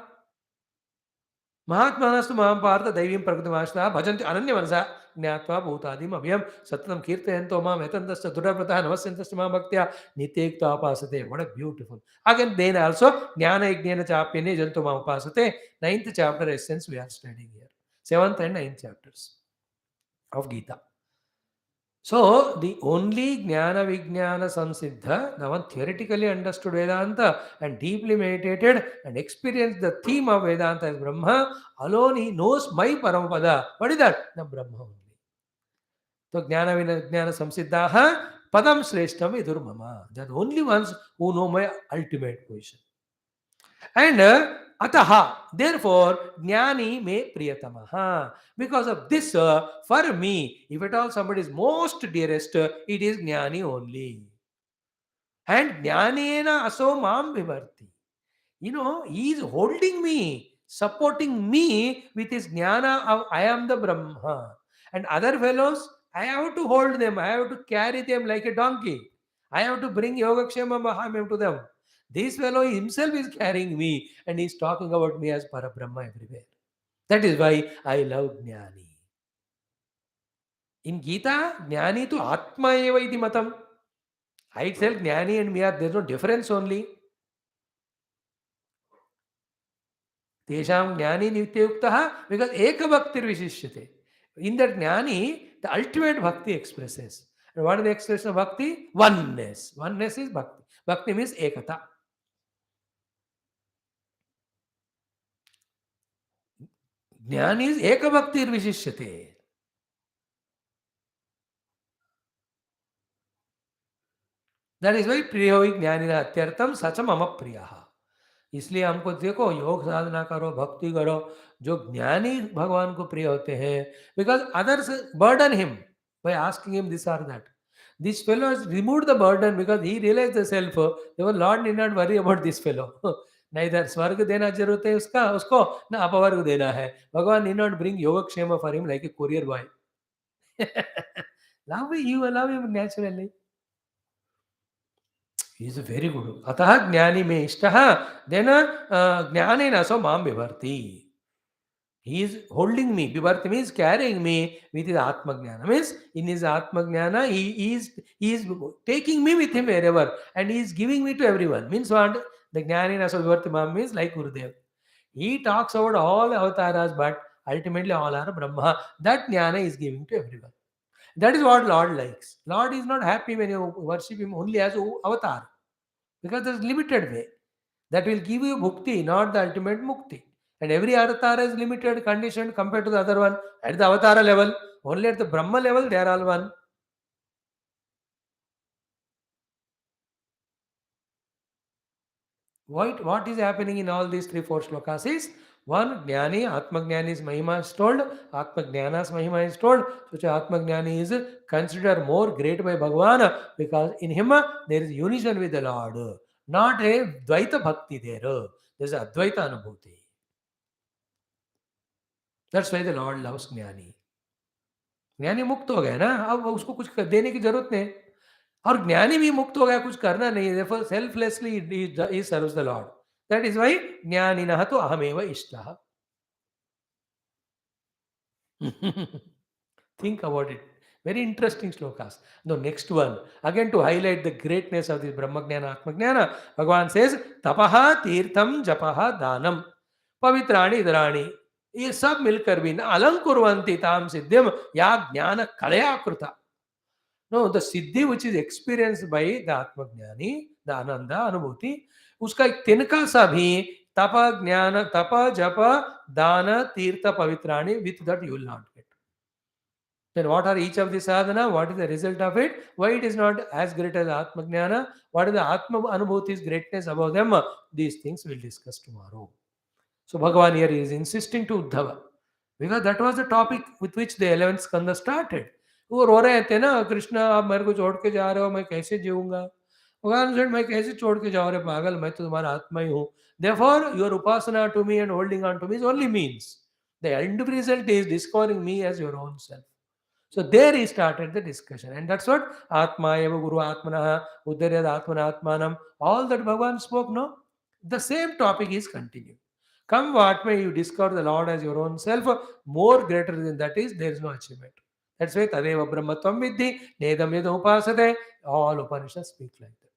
महात्मानस्तु मां पार्थ दैवीं प्रकृतिमाश्रिताः भजन्ति अनन्यमनसा ज्ञात्वा भूतादिम् अभयं सततं कीर्तयन्तो मां यतन्तश्च दृढव्रतः नमस्यन्तश्च मां भक्त्या नित्ययुक्ता उपासते. What a beautiful. Again, then also, jnana yajnena chapyane janto मां उपासते. 9th chapter essence we are studying here. 7th and 9th chapters of Gita. So, the only Jnana Vijnana Samsiddha, the one theoretically understood Vedanta and deeply meditated and experienced the theme of Vedanta as Brahma, alone he knows my Paramapada. What is that? The Brahma only. So, Jnana Vijnana Samsiddhaha Padam Shreshtam Vidurmama. They are the only ones who know my ultimate position. And ataha, therefore, jnani me priyatamaha. Because of this, for me, if at all somebody is most dearest, it is jnani only. And jnanena aso mam vivarti. He is holding me, supporting me with his jnana of I am the Brahma. And other fellows, I have to hold them, I have to carry them like a donkey. I have to bring Yogakshema Mahamyam to them. This fellow himself is carrying me and he is talking about me as Parabrahma everywhere. That is why I love Jnani. In Gita, Jnani to Atma eva iti matam. I itself, Jnani and me are, there is no difference only. Tesham Jnani Nityayuktaha, because Eka Bhaktir Vishishyate. In that Jnani, the ultimate Bhakti expresses. And what is the expression of Bhakti? Oneness. Oneness is Bhakti. Bhakti means Ekata. Jnani is Eka Bhaktir Vishishyate. That is why Priyohi Jnanina Atyartam Sacham Ama Priyaha. इसलिए हमको देखो योग साधना करो, भक्ति करो, जो ज्ञानी भगवान को प्रिय होते हैं, because others burden him by asking him this और that. This fellow has removed the burden because he realize the self. Their lord need not worry about this fellow. ना इधर स्वर्ग देना जरूरत है उसको ना अपवर्ग देना है. भगवान नीड नॉट ब्रिंग योगक्षेम for him like a courier boy. Love him naturally. He is a very good. Ataha jnani me ishtaha. Then jnanena so mam vivarti. He is holding me. Vivarti means carrying me with his Atma Jnana. Means in his Atma Jnana, he is taking me with him wherever and he is giving me to everyone. Means what? The jnanena so vivarti mam means like Gurudev. He talks about all avatars, but ultimately all are Brahma. That jnana is giving to everyone. That is what Lord likes. Lord is not happy when you worship him only as avatar. Because there is limited way. That will give you bhukti, not the ultimate mukti. And every avatar is limited, conditioned compared to the other one. At the avatara level, only at the Brahma level, they are all one. What is happening in all these 3-4 shlokas is, one, Jnani, Atma Jnani's Mahima is told, Atma Jnana's Mahima is told, such Atma Jnani is considered more great by Bhagavan because in him there is union with the Lord, not a Dvaita Bhakti there. There is a Advaita Anubhuti. That's why the Lord loves Jnani. Jnani मुक्त हो गया ना, अब उसको कुछ देने की जरूरत नहीं. और ज्ञानी भी मुक्त हो गया, कुछ करना नहीं है. Therefore selflessly he serves the Lord. That is why ज्ञानिनः तो अहमेव इष्टः. Think about it. Very interesting slokas. The next one, again to highlight the greatness of this Brahmagnana, Atmagnana, Bhagavan says, Tapaha, Tirtham, Japaha, Danam, Pavitrani, Dharani. ये सब मिलकर भी न अलंकुर्वन्ति ताम सिद्धिम या ज्ञान कलया कृता. No, the siddhi which is experienced by the Atmagnani, the Ananda, Anubhuti, उसका एक तिनका सा भी तप ज्ञान तप जप दान तीर्थ पवित्राणि, with that you will not get. Then what are each of the sadhana? What is the result of it? Why it is not as great as Atmagnana? What is the Atma Anubhuti's greatness above them? These things we'll discuss tomorrow. So Bhagavan here is insisting to Uddhava, because that was the topic with which the 11th skanda started. वो रो रहे थे ना, कृष्णा आप मेरे को छोड़ के जा रहे हो, मैं कैसे जीऊंगा. भगवान said, मैं कैसे छोड़ के जाऊँ रे पागल, मैं तो तुम्हारा आत्मा ही हूँ. Therefore your upasana to me and holding on to me is only means. The end result is discovering me as your own self. So there he started the discussion, and that's what Atma eva Guru Atmanaha Uddharyad Atmana Atmanam, all that Bhagavan spoke. No, the same topic is continued. Come what may, you discover the Lord as your own self. More greater than that is there is no achievement. That's why Tadeva Brahmatvam Vidhi Nedam Yedam Upasate. All Upanishads speak like that.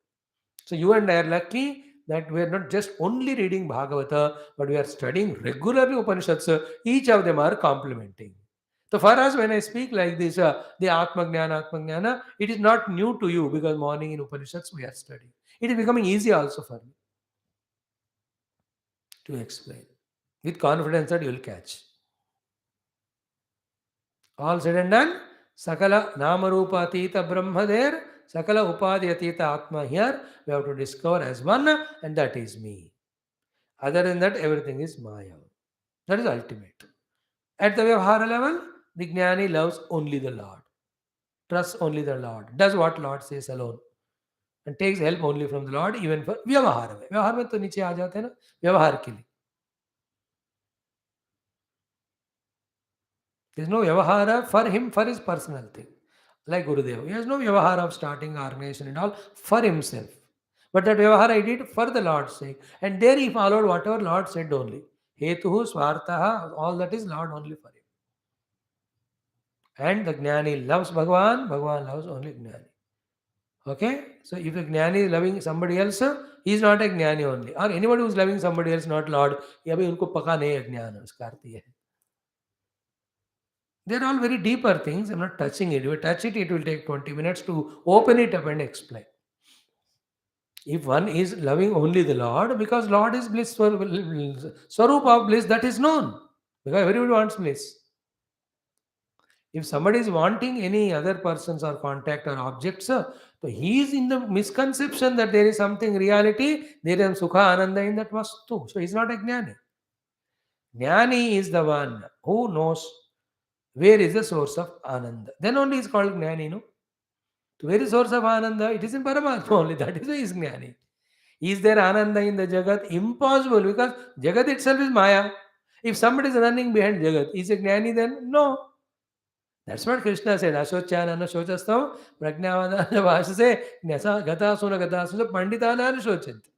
So you and I are lucky that we are not just only reading Bhagavata, but we are studying regularly Upanishads. Each of them are complementing. So for us, when I speak like this, the Atma Jnana, it is not new to you, because morning in Upanishads we are studying. It is becoming easy also for me to explain with confidence that you will catch. All said and done, Sakala Namarupa Atita Brahma there, Sakala Upadhi Atita Atma here, we have to discover as one, and that is me. Other than that, everything is Maya. That is ultimate. At the Vyavahara level, the Jnani loves only the Lord, trusts only the Lord, does what Lord says alone, and takes help only from the Lord, even for Vyavahara में. व्यवहार में तो नीचे आ जाते हैं ना, व्यवहार के लिए. There is no Vyavahara for him, for his personal thing. Like Gurudev, he has no Vyavahara of starting organization and all for himself. But that Vyavahara he did for the Lord's sake. And there he followed whatever Lord said only. Hetuhu, Swartaha, all that is Lord only for him. And the Jnani loves Bhagavan, Bhagavan loves only Jnani. Okay? So if a Jnani is loving somebody else, he is not a Jnani only. Or anybody who is loving somebody else, not Lord, ये अभी उनको पका नहीं है ज्ञान, उसका अर्थ ये है. They're all very deeper things. I'm not touching it. If you touch it, it will take 20 minutes to open it up and explain. If one is loving only the Lord, because Lord is bliss, Swarup of bliss, that is known. Because everybody wants bliss. If somebody is wanting any other persons or contact or objects, so he is in the misconception that there is something reality, there is Sukha Ananda in that Vastu. So he is not a Jnani. Jnani is the one who knows where is the source of Ananda. Then only is called Jnani, no? So where is source of Ananda? It is in Paramatma only. That is why he is Jnani. Is there Ananda in the Jagat? Impossible, because Jagat itself is Maya. If somebody is running behind Jagat, is a Jnani then? No. That's what Krishna said. Ashochyana shochastam prajnavana vasase gata suna panditana shochanti.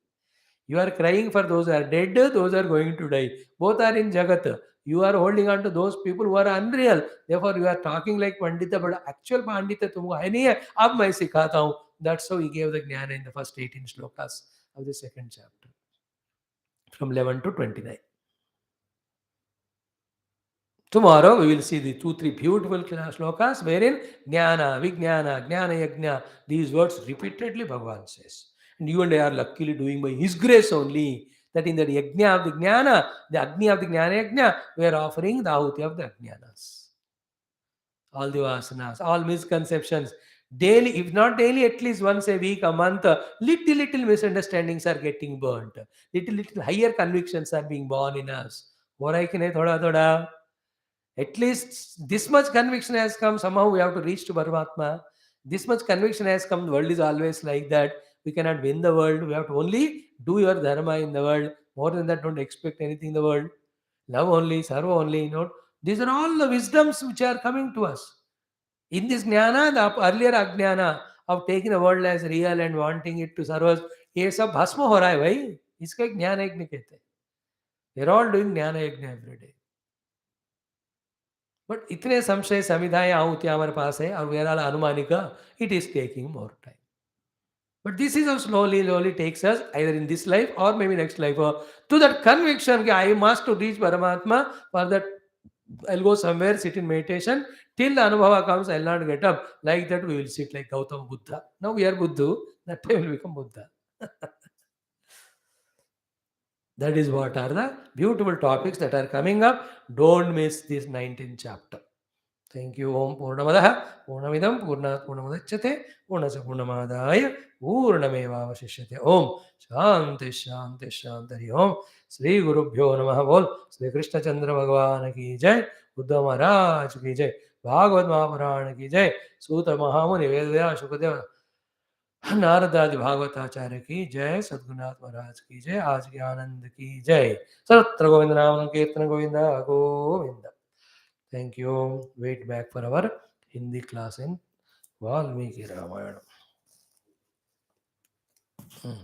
You are crying for those who are dead, those are going to die. Both are in Jagat. You are holding on to those people who are unreal. Therefore, you are talking like Pandita, but actual Pandita tumko hai nahi hai. Ab main sikhata hu. That's how he gave the Jnana in the first 18 shlokas of the second chapter, from 11 to 29. Tomorrow we will see the 2-3 beautiful shlokas wherein Jnana, Vijnana, Jnana Yajna, these words repeatedly Bhagavan says. And you and I are luckily doing by His grace only, that in the Yajna of the Jnana, the Agni of the Jnana Yajna, we are offering the Ahuti of the Ajnanas. All the vasanas, all misconceptions. Daily, if not daily, at least once a week, a month, little misunderstandings are getting burnt. Little higher convictions are being born in us. Thoda. At least this much conviction has come. Somehow we have to reach to Paramatma. This much conviction has come. The world is always like that. We cannot win the world. We have to only do your dharma in the world. More than that, don't expect anything in the world. Love only, serve only. These are all the wisdoms which are coming to us. In this jnana, the earlier ajnana of taking the world as real and wanting it to serve us, ये सब भस्म हो रहा है भाई. इसका एक ज्ञान यज्ञ कहते हैं. They're all doing jnana yajna every day. But इतने संशय समिधाएं आहुतियां हमारे पास है और वेदाला अनुमानिका, it is taking more time. But this is how slowly takes us either in this life or maybe next life, or to that conviction that I must to reach Paramatma. For that I'll go somewhere, sit in meditation till the Anubhava comes. I'll not get up. Like that we will sit like Gautam Buddha. Now we are Buddha. That time will become Buddha. That is what are the beautiful topics that are coming up. Don't miss this 19th chapter. Thank you. Om Purnamadaha Purnamidam Purnat Purnamudachyate Purnasa Purnamadaya Purnamevavashishyate. Om Shanti Shanti Shanti. Om Sri Guru Bhyo Namaha. Bol Sri Krishna Chandra Bhagwan ki jai, Buddha Maharaj ki jai, Bhagavad Mahapuran ki jai, Suta Mahamuni Vedaya Shukadeva Narad आदि भागवताचार्य की जय, सद्गुरुनाथ महाराज की जय, आज के आनंद की जय, सर्वत्र गोविंद नाम कीर्तन Govind Govind. Thank you. Wait back for our Hindi class in Valmiki Ramayana. Hmm.